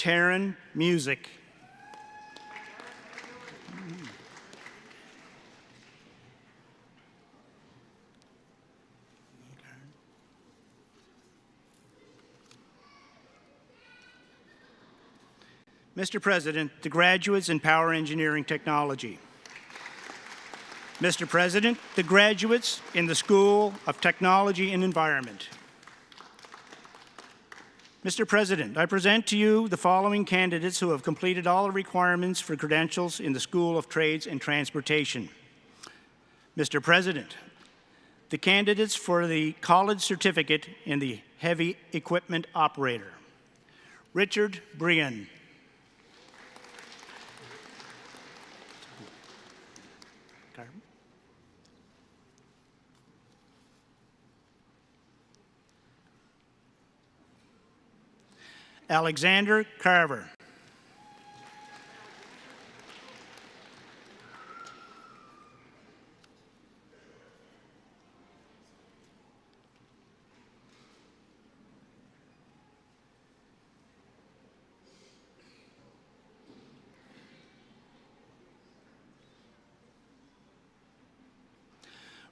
Taryn Music. Mr. President, the graduates in Power Engineering Technology. Mr. President, the graduates in the School of Technology and Environment. Mr. President, I present to you the following candidates who have completed all the requirements for credentials in the School of Trades and Transportation. Mr. President, the candidates for the college certificate in the heavy equipment operator. Richard Brian. Alexander Carver.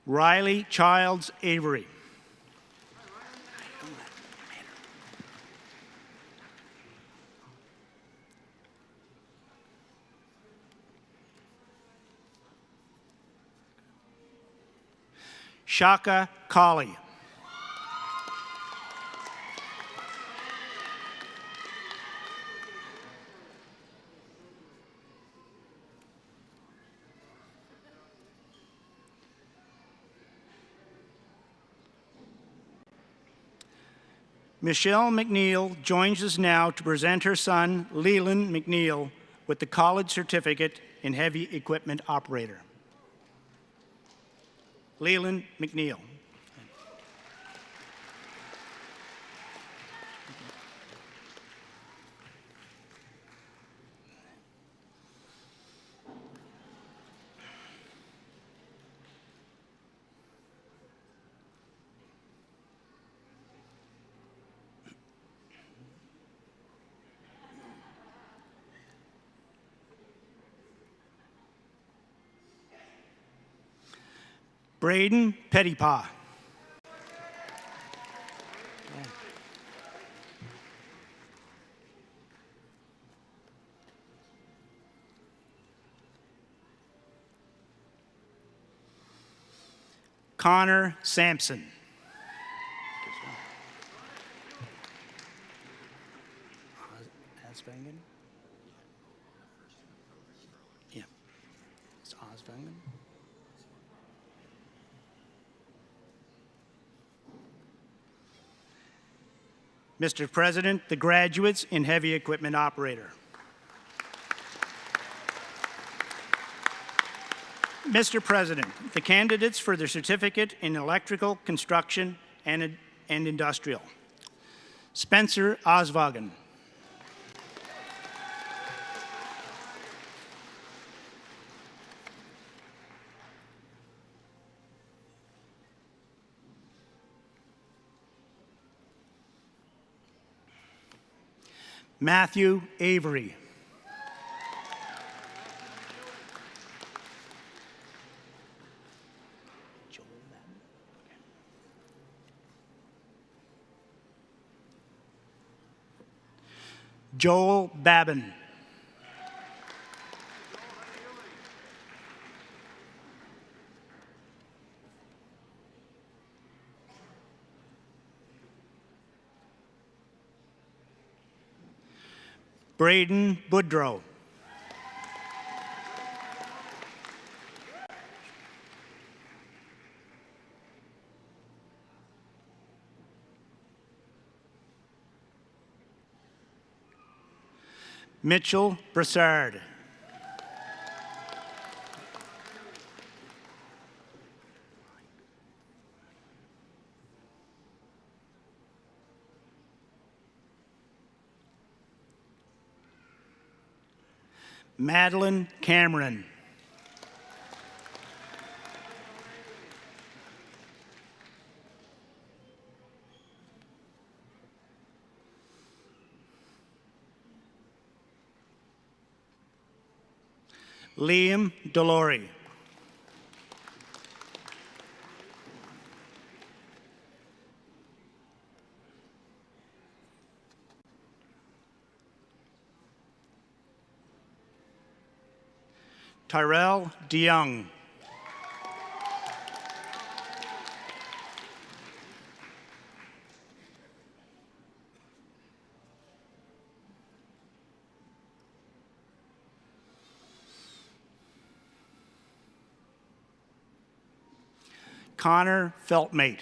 Riley Childs Avery. Shaka Colley. Michelle McNeil joins us now to present her son, Leland McNeil, with the college certificate in heavy equipment operator. Leland McNeil. Braden Pettypaw. Connor Sampson. Asvangen? Yeah. It's Asvangen. Mr. President, the graduates in heavy equipment operator. Mr. President, the candidates for the certificate in electrical, construction, and industrial. Spencer Oswagen. Matthew Avery. Joel Babin. Braden Boudreau. Mitchell Brassard. Madeline Cameron. Liam Delory. Tyrell DeYoung. Connor Feltmate.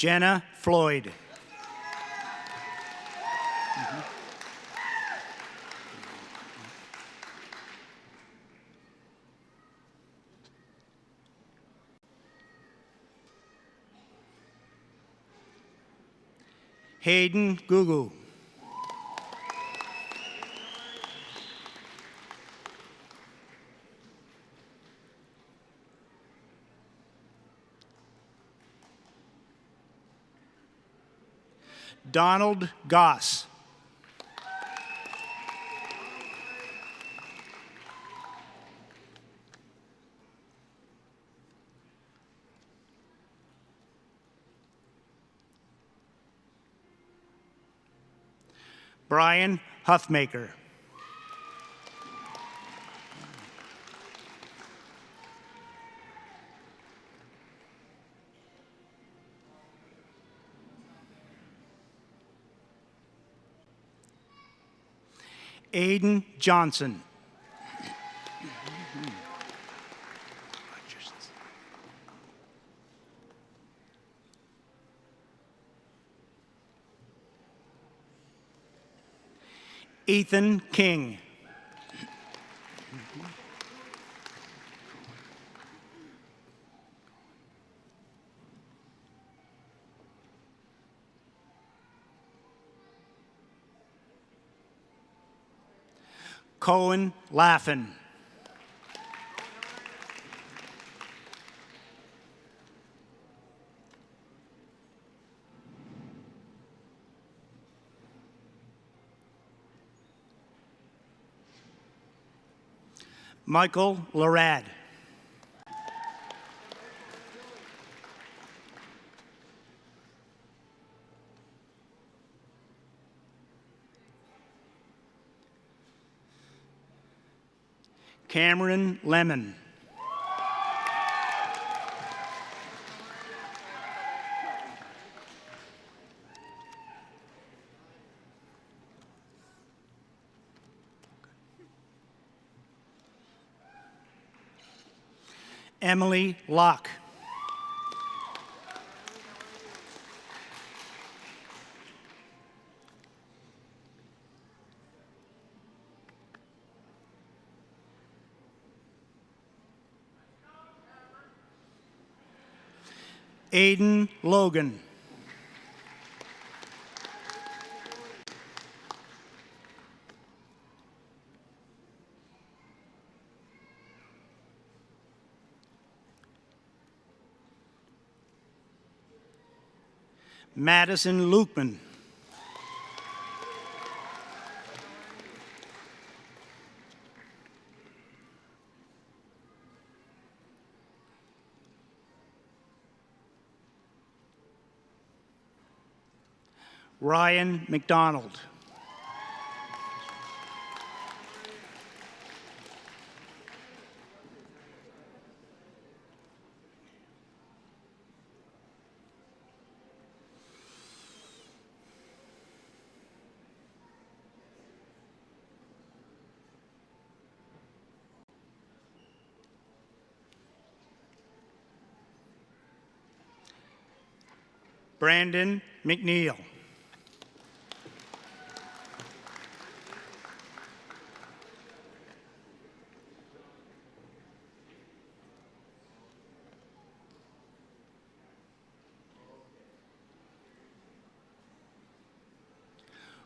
Jenna Floyd. Hayden Gugu. Donald Goss. Brian Huffmaker. Aiden Johnson. Ethan King. Cohen Laffin. Michael Larad. Cameron Lemon. Emily Locke. Aiden Logan. Madison Lukeman. Ryan McDonald. Brandon McNeil.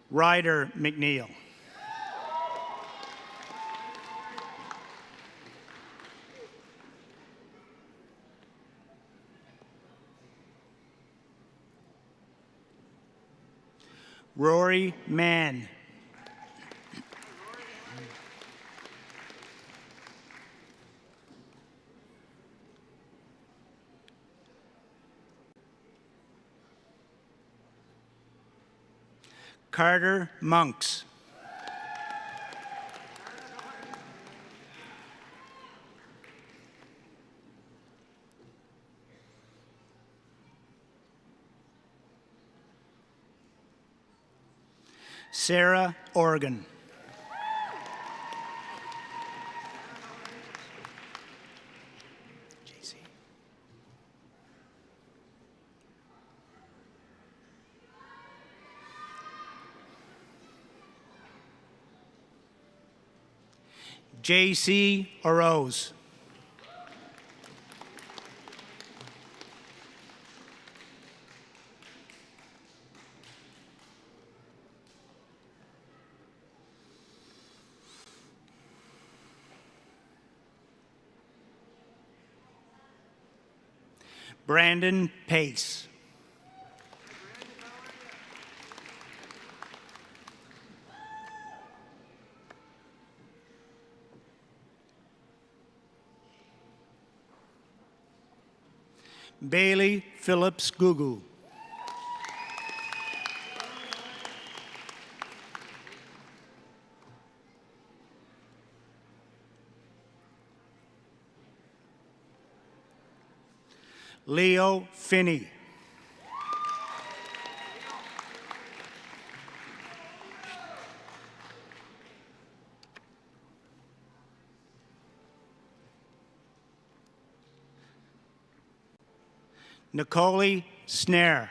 Ryder McNeil. Rory Mann. Carter Monks. Sarah Organ. J.C. Arose. Brandon Pace. Bailey Phillips Gugu. Leo Finney. Nicole Snare.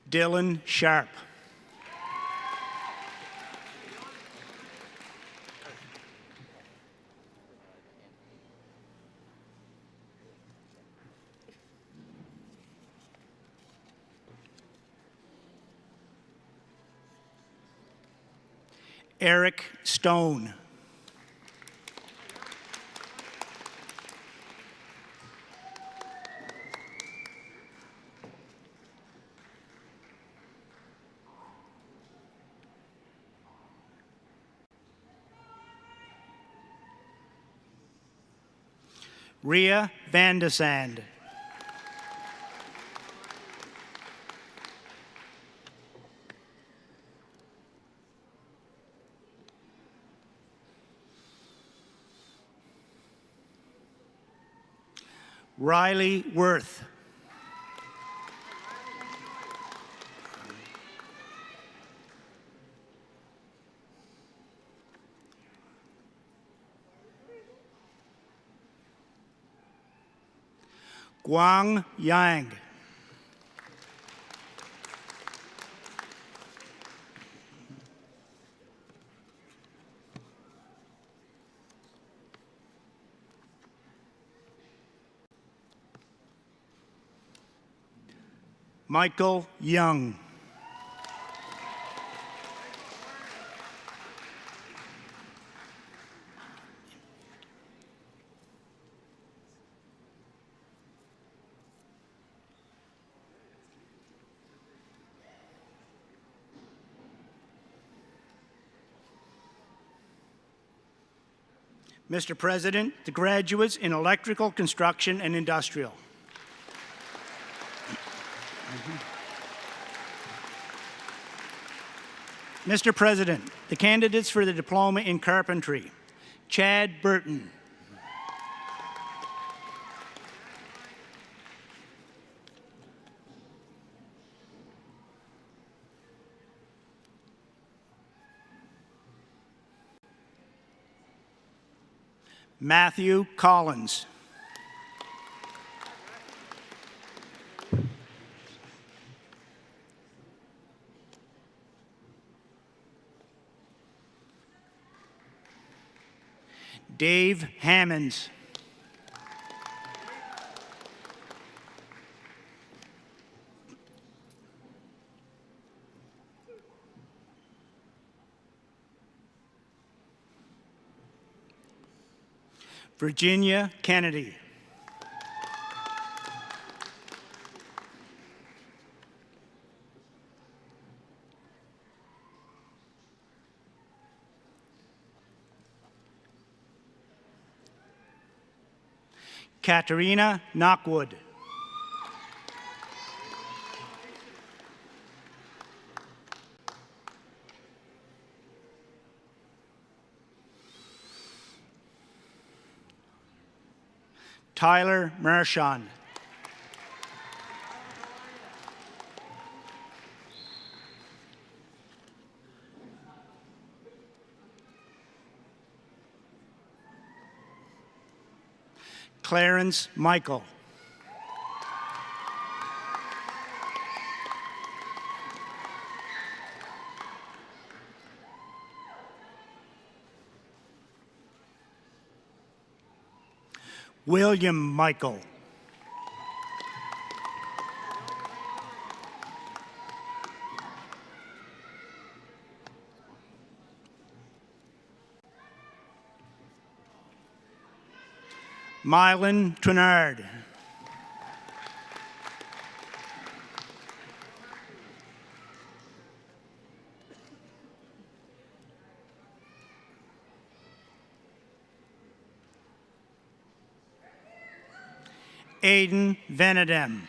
Dylan Sharp. Eric Stone. Ria Vandesand. Riley Worth. Guang Yang. Michael Young. Mr. President, the graduates in electrical, construction, and industrial. Mr. President, the candidates for the diploma in carpentry. Chad Burton. Matthew Collins. Dave Hammonds. Virginia Kennedy. Katerina Knockwood. Tyler Mershon. Clarence Michael. William Michael. Mylan Trinard. Aiden Venedem.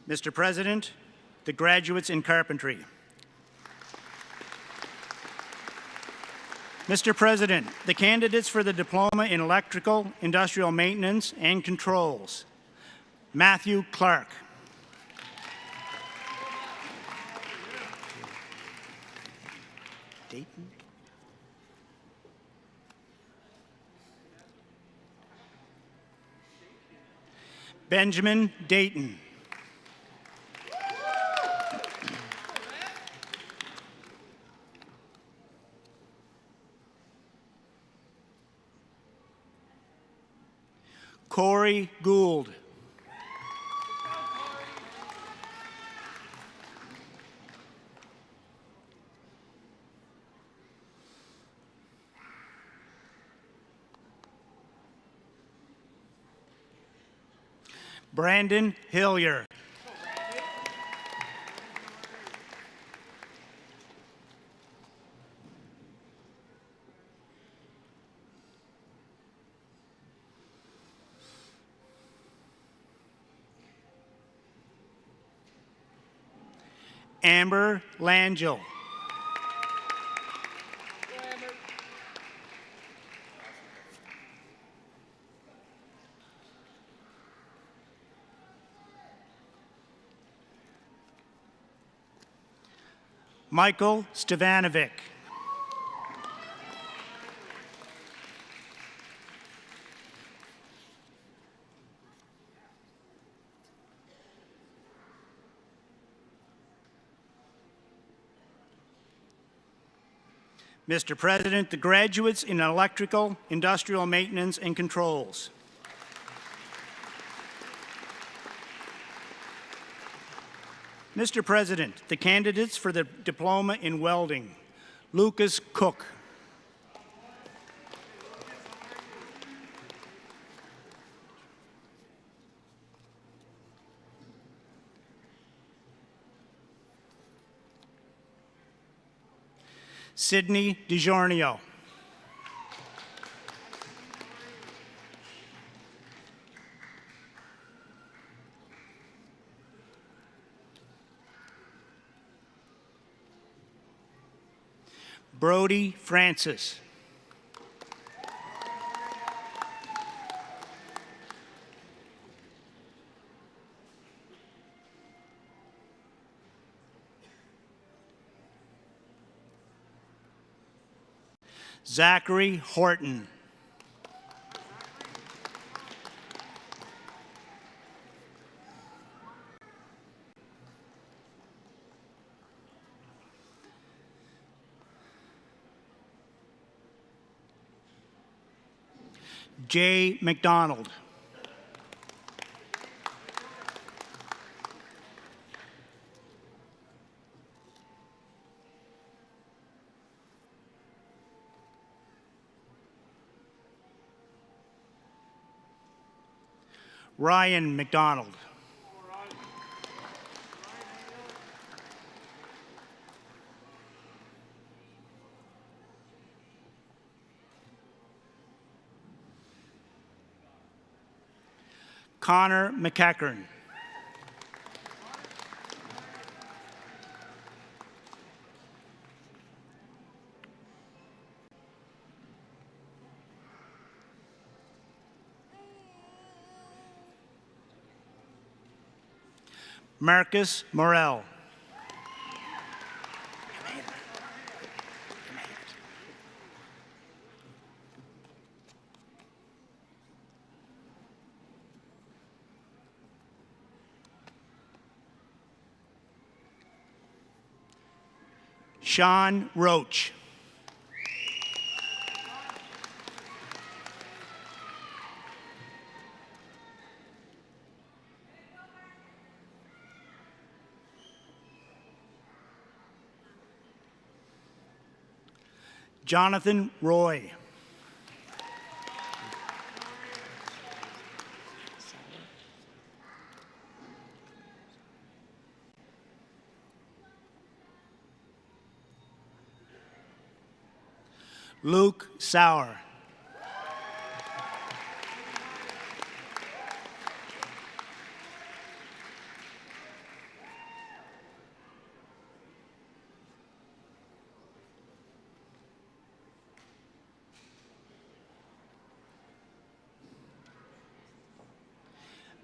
Mr. President, the graduates in carpentry. Mr. President, the candidates for the diploma in electrical, industrial maintenance, and controls. Matthew Clark. Dayton. Benjamin Dayton. Corey Gould. Brandon Hillier. Amber Langell. Michael Stevanovic. Mr. President, the graduates in electrical, industrial maintenance, and controls. Mr. President, the candidates for the diploma in welding. Lucas Cook. Sydney DiGiorno. Brody Francis. Zachary Horton. Jay McDonald. Ryan McDonald. Connor McEachern. Marcus Morel. Sean Roach. Jonathan Roy. Luke Sauer.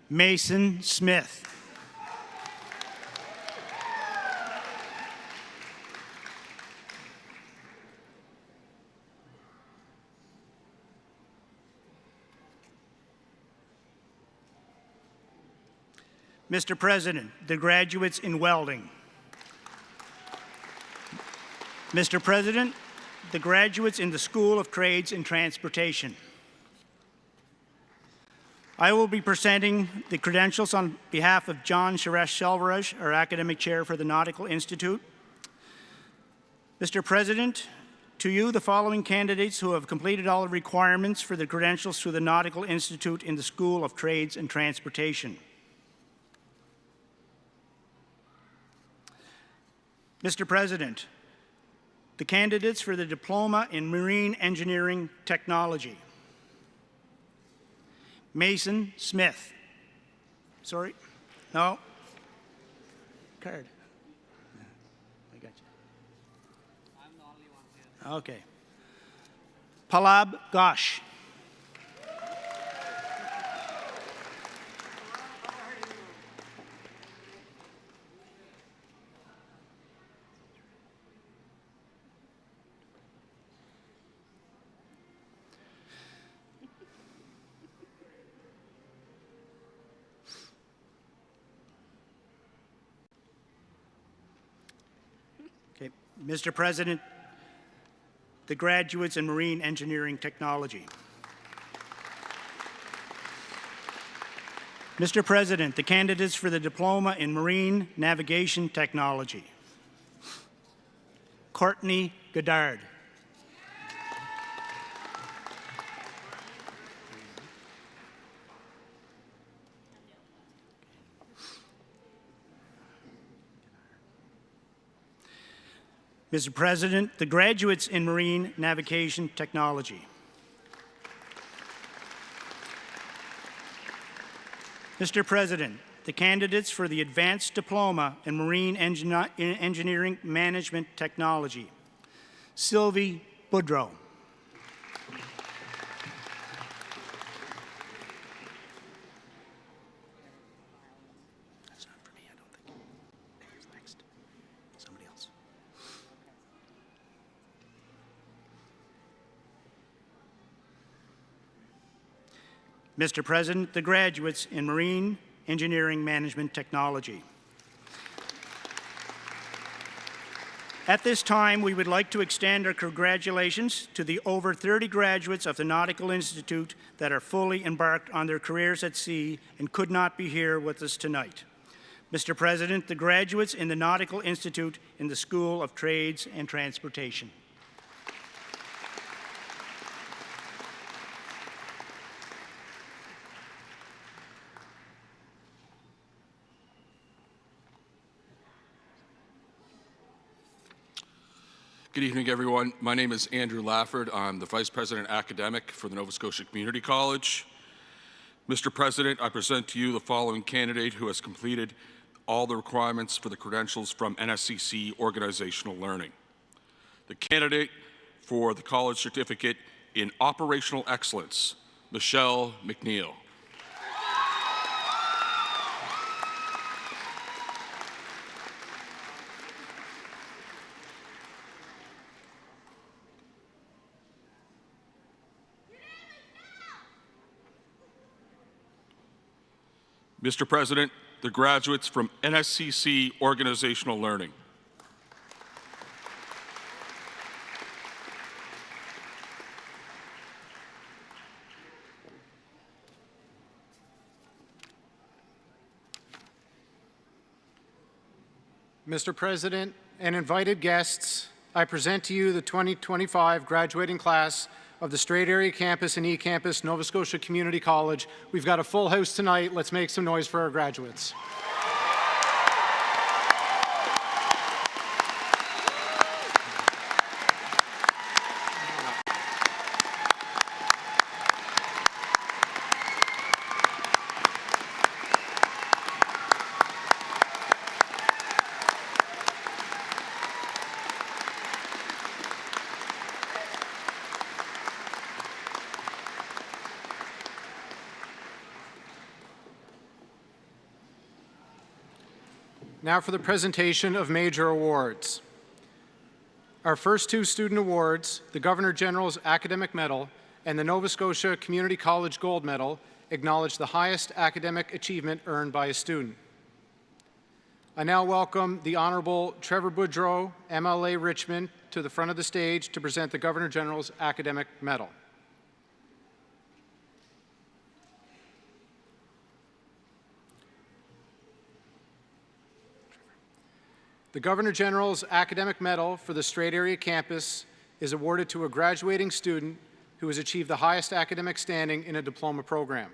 Mason Smith. Mr. President, the graduates in welding. Mr. President, the graduates in the School of Trades and Transportation. I will be presenting the credentials on behalf of John Suresh Selvaraj, our Academic Chair for the Nautical Institute. Mr. President, to you, the following candidates who have completed all the requirements for the credentials through the Nautical Institute in the School of Trades and Transportation. Mr. President, the candidates for the Diploma in Marine Engineering Technology. Mason Smith. Sorry, no. Card. Okay. Palab Ghosh. Okay. Mr. President, the graduates in marine engineering technology. Mr. President, the candidates for the diploma in marine navigation technology. Courtney Goddard. Mr. President, the graduates in marine navigation technology. Mr. President, the candidates for the advanced diploma in marine engineering management technology. Sylvie Boudreau. That's not for me, I don't think. Who's next? Somebody else. Mr. President, the graduates in marine engineering management technology. At this time, we would like to extend our congratulations to the over 30 graduates of the Nautical Institute that are fully embarked on their careers at sea and could not be here with us tonight. Mr. President, the graduates in the Nautical Institute in the School of Trades and Transportation. Good evening, everyone. My name is Andrew Lafford. I'm the Vice President Academic for the Nova Scotia Community College. Mr. President, I present to you the following candidate who has completed all the requirements for the credentials from NSCC Organizational Learning. The candidate for the College Certificate in Operational Excellence, Michelle McNeil. Mr. President, the graduates from NSCC Organizational Learning. Mr. President and invited guests, I present to you the 2025 graduating class of the Strait Area Campus and E-Campus Nova Scotia Community College. We've got a full house tonight. Let's make some noise for our graduates. Now for the presentation of major awards. Our first two student awards, the Governor General's Academic Medal and the Nova Scotia Community College Gold Medal, acknowledge the highest academic achievement earned by a student. I now welcome the Honourable Trevor Boudreau, MLA Richmond, to the front of the stage to present the Governor General's Academic Medal. The Governor General's Academic Medal for the Strait Area Campus is awarded to a graduating student who has achieved the highest academic standing in a diploma program.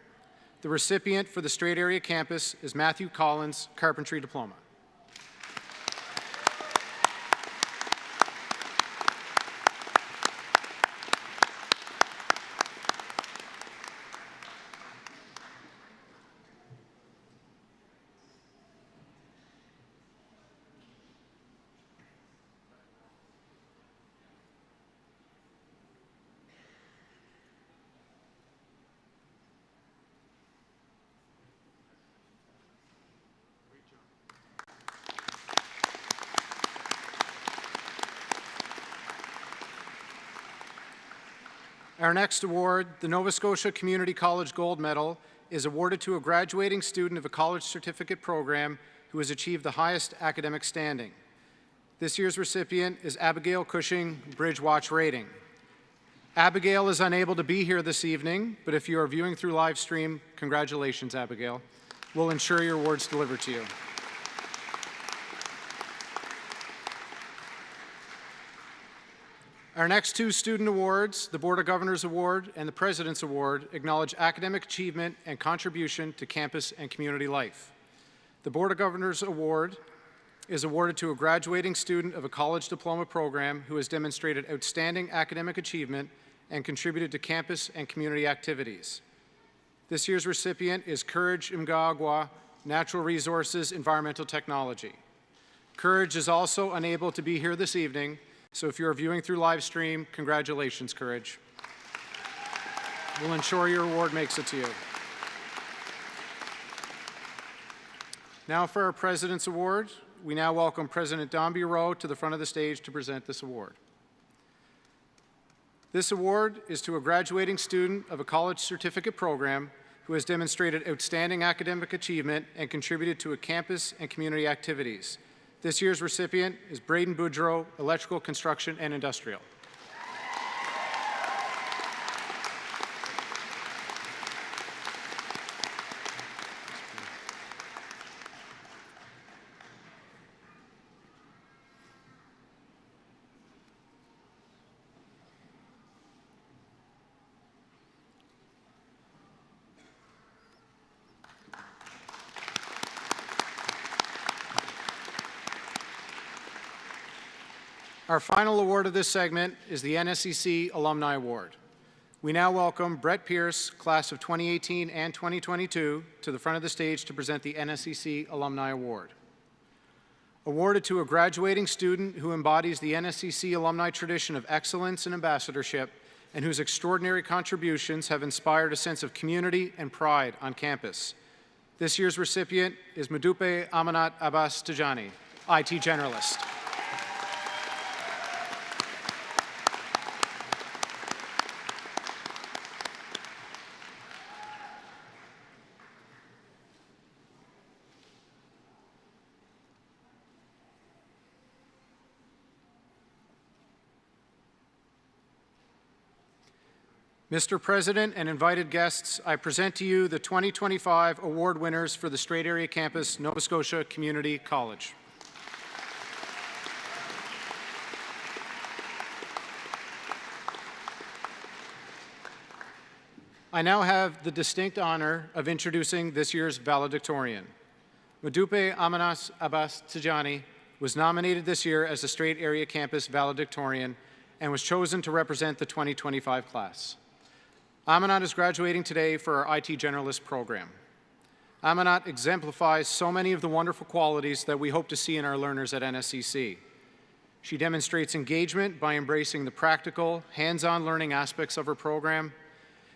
The recipient for the Strait Area Campus is Matthew Collins, Carpentry Diploma. Our next award, the Nova Scotia Community College Gold Medal, is awarded to a graduating student of a college certificate program who has achieved the highest academic standing. This year's recipient is Abigail Cushing, Bridgewatch Rating. Abigail is unable to be here this evening, but if you are viewing through live stream, congratulations, Abigail. We'll ensure your award's delivered to you. Our next two student awards, the Board of Governors Award and the President's Award, acknowledge academic achievement and contribution to campus and community life. The Board of Governors Award is awarded to a graduating student of a college diploma program who has demonstrated outstanding academic achievement and contributed to campus and community activities. This year's recipient is Courage Mgagwa, Natural Resources Environmental Technology. Courage is also unable to be here this evening, so if you're viewing through live stream, congratulations, Courage. We'll ensure your award makes it to you. Now for our President's Award, we now welcome President Don Bureau to the front of the stage to present this award. This award is to a graduating student of a college certificate program who has demonstrated outstanding academic achievement and contributed to a campus and community activities. This year's recipient is Braden Boudreau, Electrical, Construction, and Industrial. Our final award of this segment is the NSCC Alumni Award. We now welcome Brett Pierce, class of 2018 and 2022, to the front of the stage to present the NSCC Alumni Award. Awarded to a graduating student who embodies the NSCC alumni tradition of excellence and ambassadorship, and whose extraordinary contributions have inspired a sense of community and pride on campus. This year's recipient is Madupe Amanat Abbas Tijani, IT Generalist. Mr. President and invited guests, I present to you the 2025 award winners for the Strait Area Campus, Nova Scotia Community College. I now have the distinct honor of introducing this year's valedictorian. Madupe Amanas Abbas Tijani was nominated this year as the Strait Area Campus valedictorian and was chosen to represent the 2025 class. Amanat is graduating today for our IT Generalist program. Amanat exemplifies so many of the wonderful qualities that we hope to see in our learners at NSCC. She demonstrates engagement by embracing the practical, hands-on learning aspects of her program.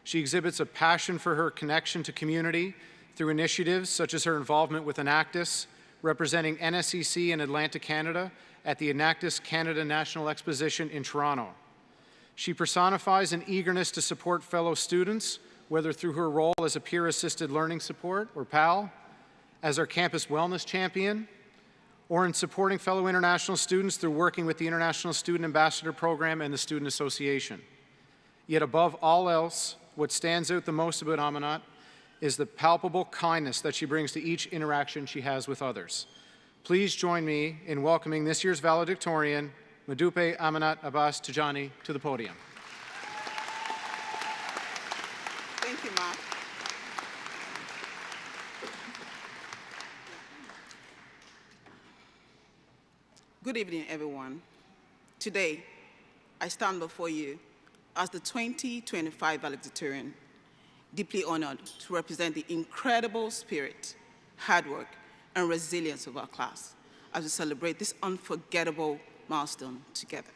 She exhibits a passion for her connection to community through initiatives such as her involvement with Enactus, representing NSCC in Atlantic Canada at the Enactus Canada National Exposition in Toronto. She personifies an eagerness to support fellow students, whether through her role as a peer-assisted learning support, or PAL, as our campus wellness champion, or in supporting fellow international students through working with the International Student Ambassador Program and the Student Association. Yet above all else, what stands out the most about Amanat is the palpable kindness that she brings to each interaction she has with others. Please join me in welcoming this year's valedictorian, Madupe Amanat Abbas Tijani, to the podium. Thank you, Mark. Good evening, everyone. Today, I stand before you as the 2025 valedictorian, deeply honored to represent the incredible spirit, hard work, and resilience of our class as we celebrate this unforgettable milestone together.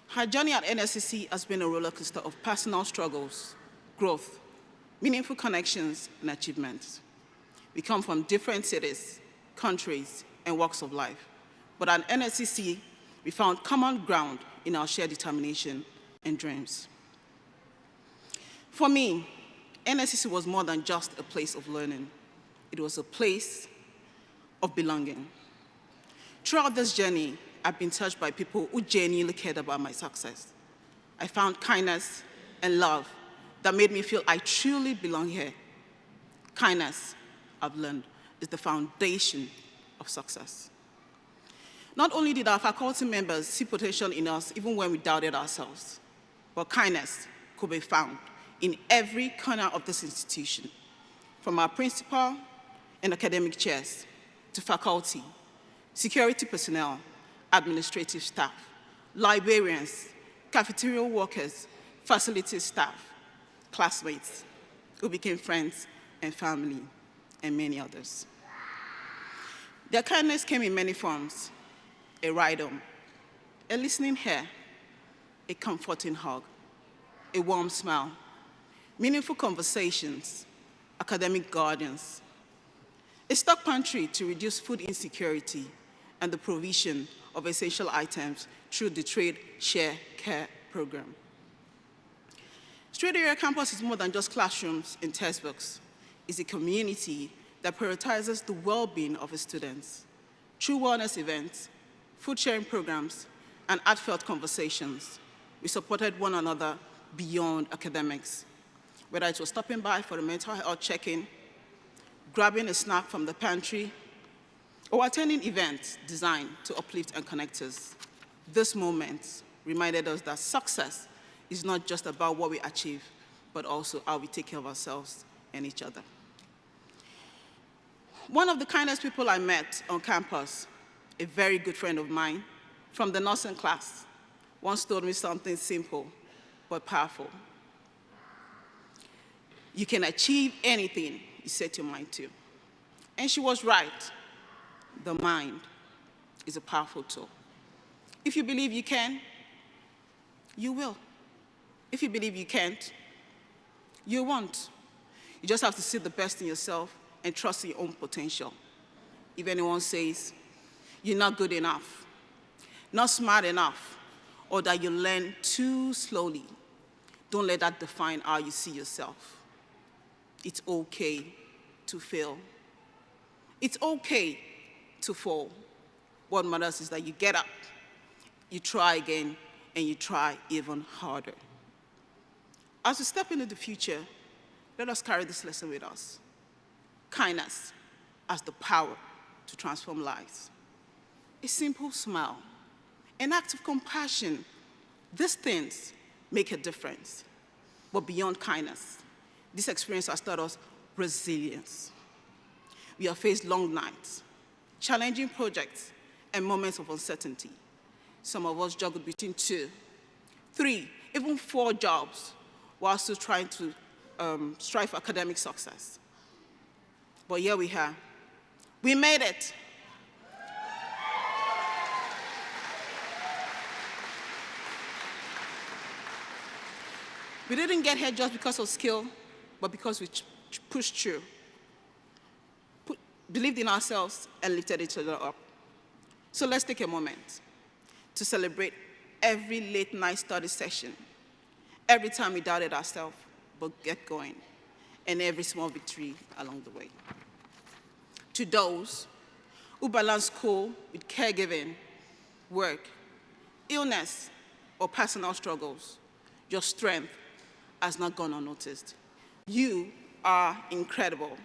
Her journey at NSCC has been a roller coaster of personal struggles, growth, meaningful connections, and achievements. We come from different cities, countries, and walks of life, but at NSCC, we found common ground in our shared determination and dreams. For me, NSCC was more than just a place of learning. It was a place of belonging. Throughout this journey, I've been touched by people who genuinely cared about my success. I found kindness and love that made me feel I truly belong here. Kindness, I've learned, is the foundation of success. Not only did our faculty members see potential in us even when we doubted ourselves, but kindness could be found in every corner of this institution, from our principal and academic chairs to faculty, security personnel, administrative staff, librarians, cafeteria workers, facility staff, classmates who became friends and family, and many others. Their kindness came in many forms: a ride home, a listening ear, a comforting hug, a warm smile, meaningful conversations, academic guardians, a stock pantry to reduce food insecurity, and the provision of essential items through the Trade Share Care program. Strait Area Campus is more than just classrooms and textbooks. It's a community that prioritizes the well-being of its students. Through wellness events, food sharing programs, and heartfelt conversations, we supported one another beyond academics, whether it was stopping by for a mental health check-in, grabbing a snack from the pantry, or attending events designed to uplift and connect us. This moment reminded us that success is not just about what we achieve, but also how we take care of ourselves and each other. One of the kindest people I met on campus, a very good friend of mine from the nursing class, once told me something simple but powerful. You can achieve anything you set your mind to. And she was right. The mind is a powerful tool. If you believe you can, you will. If you believe you can't, you won't. You just have to see the best in yourself and trust in your own potential. If anyone says you're not good enough, not smart enough, or that you learn too slowly, don't let that define how you see yourself. It's okay to fail. It's okay to fall. What matters is that you get up, you try again, and you try even harder. As we step into the future, let us carry this lesson with us. Kindness has the power to transform lives. A simple smile, an act of compassion, these things make a difference. But beyond kindness, this experience has taught us resilience. We have faced long nights, challenging projects, and moments of uncertainty. Some of us juggled between 2, 3, even 4 jobs while still trying to strive for academic success. But here we are. We made it. We didn't get here just because of skill, but because we pushed through, believed in ourselves, and lifted each other up. So let's take a moment to celebrate every late night study session, every time we doubted ourselves, but get going, and every small victory along the way. To those who balance school with caregiving, work, illness, or personal struggles, your strength has not gone unnoticed. You are incredible.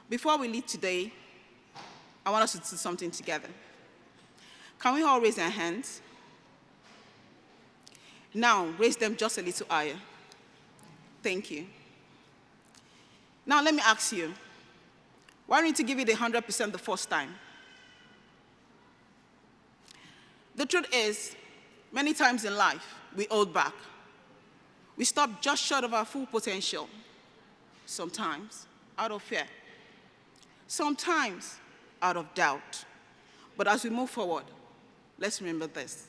Before we leave today, I want us to do something together. Can we all raise our hands? Now, raise them just a little higher. Thank you. Now, let me ask you, why don't you give it 100% the first time? The truth is, many times in life, we hold back. We stop just short of our full potential, sometimes out of fear, sometimes out of doubt. But as we move forward, let's remember this.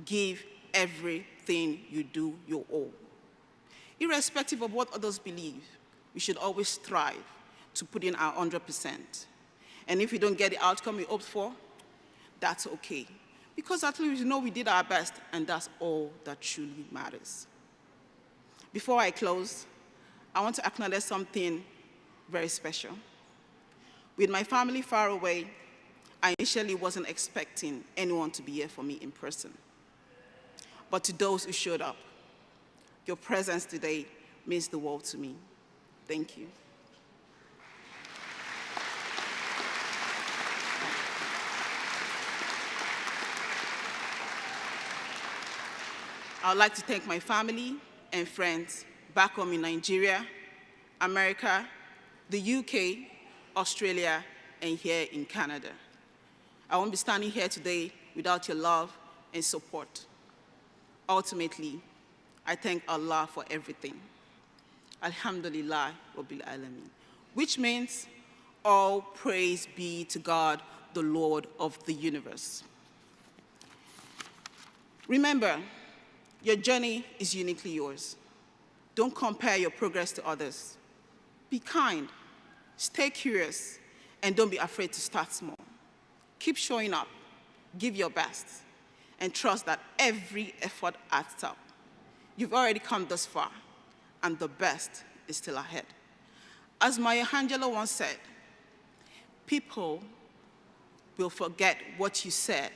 Give everything you do your all. Irrespective of what others believe, we should always strive to put in our 100%. And if we don't get the outcome we hoped for, that's okay. Because at least we know we did our best, and that's all that truly matters. Before I close, I want to acknowledge something very special. With my family far away, I initially wasn't expecting anyone to be here for me in person. But to those who showed up, your presence today means the world to me. Thank you. I would like to thank my family and friends back home in Nigeria, America, the UK, Australia, and here in Canada. I won't be standing here today without your love and support. Ultimately, I thank Allah for everything. Alhamdulillah Rabbil Alameen, which means all praise be to God, the Lord of the universe. Remember, your journey is uniquely yours. Don't compare your progress to others. Be kind, stay curious, and don't be afraid to start small. Keep showing up, give your best, and trust that every effort adds up. You've already come this far, and the best is still ahead. As Maya Angelou once said, people will forget what you said.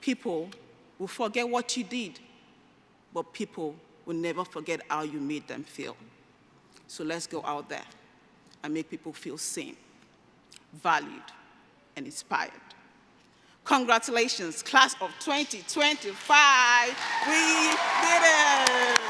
People will forget what you did, but people will never forget how you made them feel. So let's go out there and make people feel seen, valued, and inspired. Congratulations, class of 2025. We did it!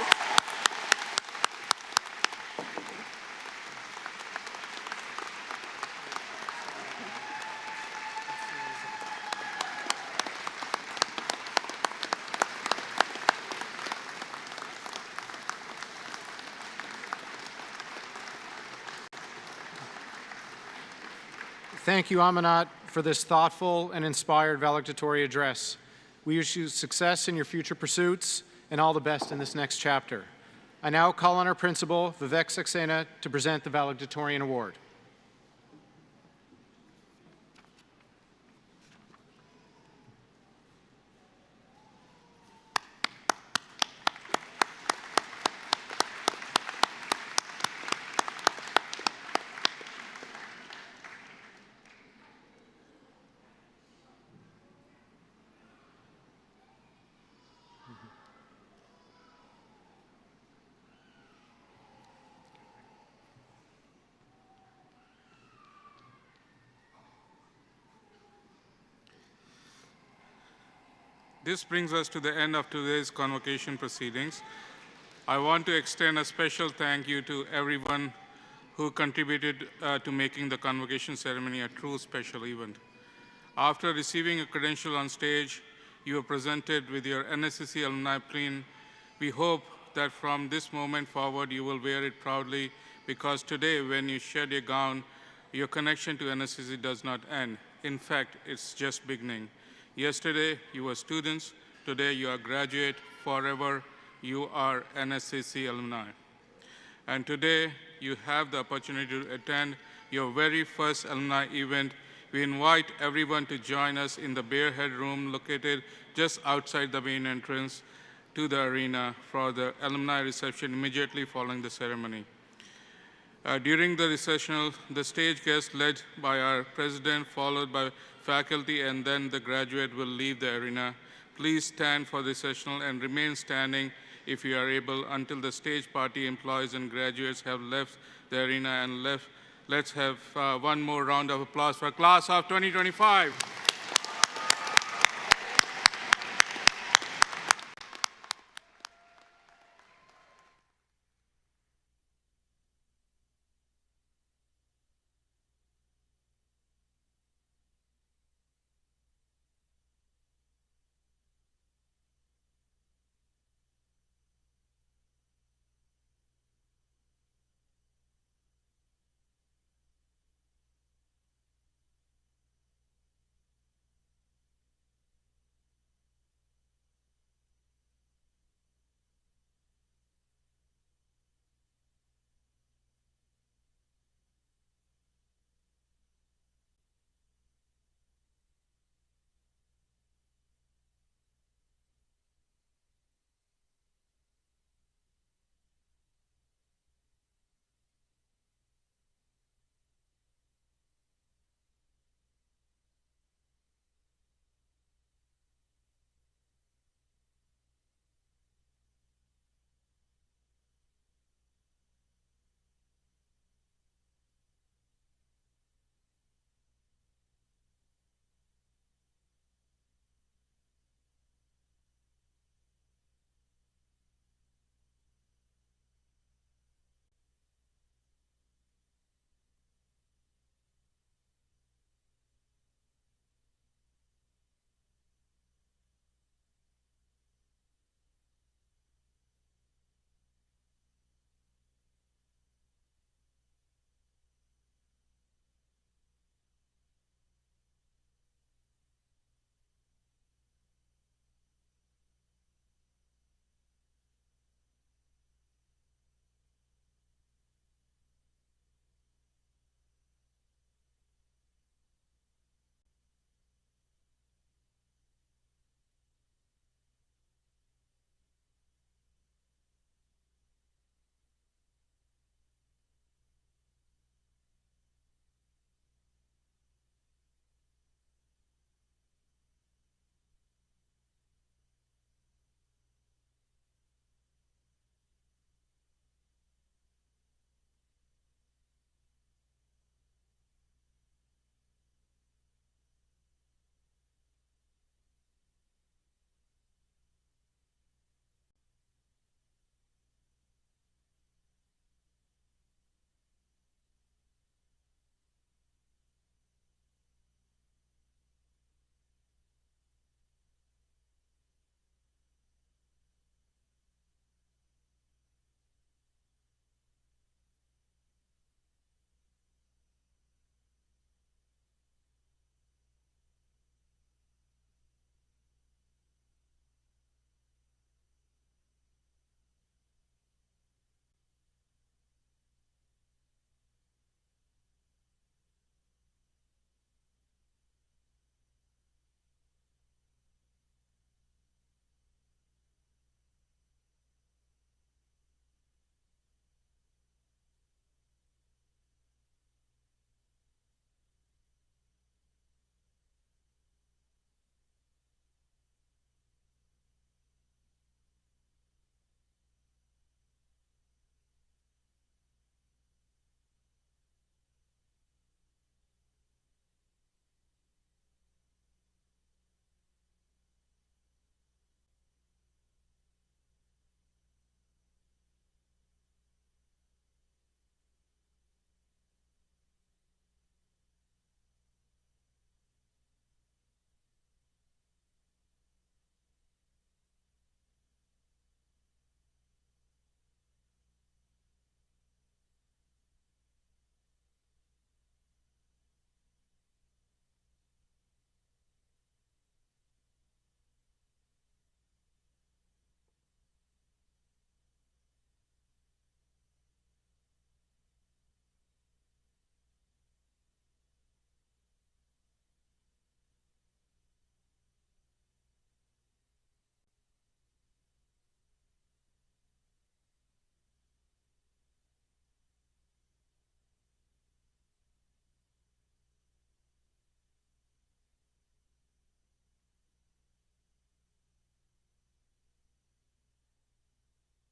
Thank you, Amanat, for this thoughtful and inspired valedictory address. We wish you success in your future pursuits and all the best in this next chapter. I now call on our principal, Vivek Saxena, to present the valedictorian award. This brings us to the end of today's convocation proceedings. I want to extend a special thank you to everyone who contributed to making the convocation ceremony a true special event. After receiving a credential on stage, you were presented with your NSCC alumni pin. We hope that from this moment forward, you will wear it proudly, because today, when you shed your gown, your connection to NSCC does not end. In fact, it's just beginning. Yesterday, you were students. Today, you are graduate. Forever, you are NSCC alumni. And today, you have the opportunity to attend your very first alumni event. We invite everyone to join us in the Bearhead Room located just outside the main entrance to the arena for the alumni reception immediately following the ceremony. During the recessional, the stage guests led by our president, followed by faculty, and then the graduate will leave the arena. Please stand for the recessional and remain standing if you are able until the stage party employees and graduates have left the arena and left. Let's have one more round of applause for class of 2025.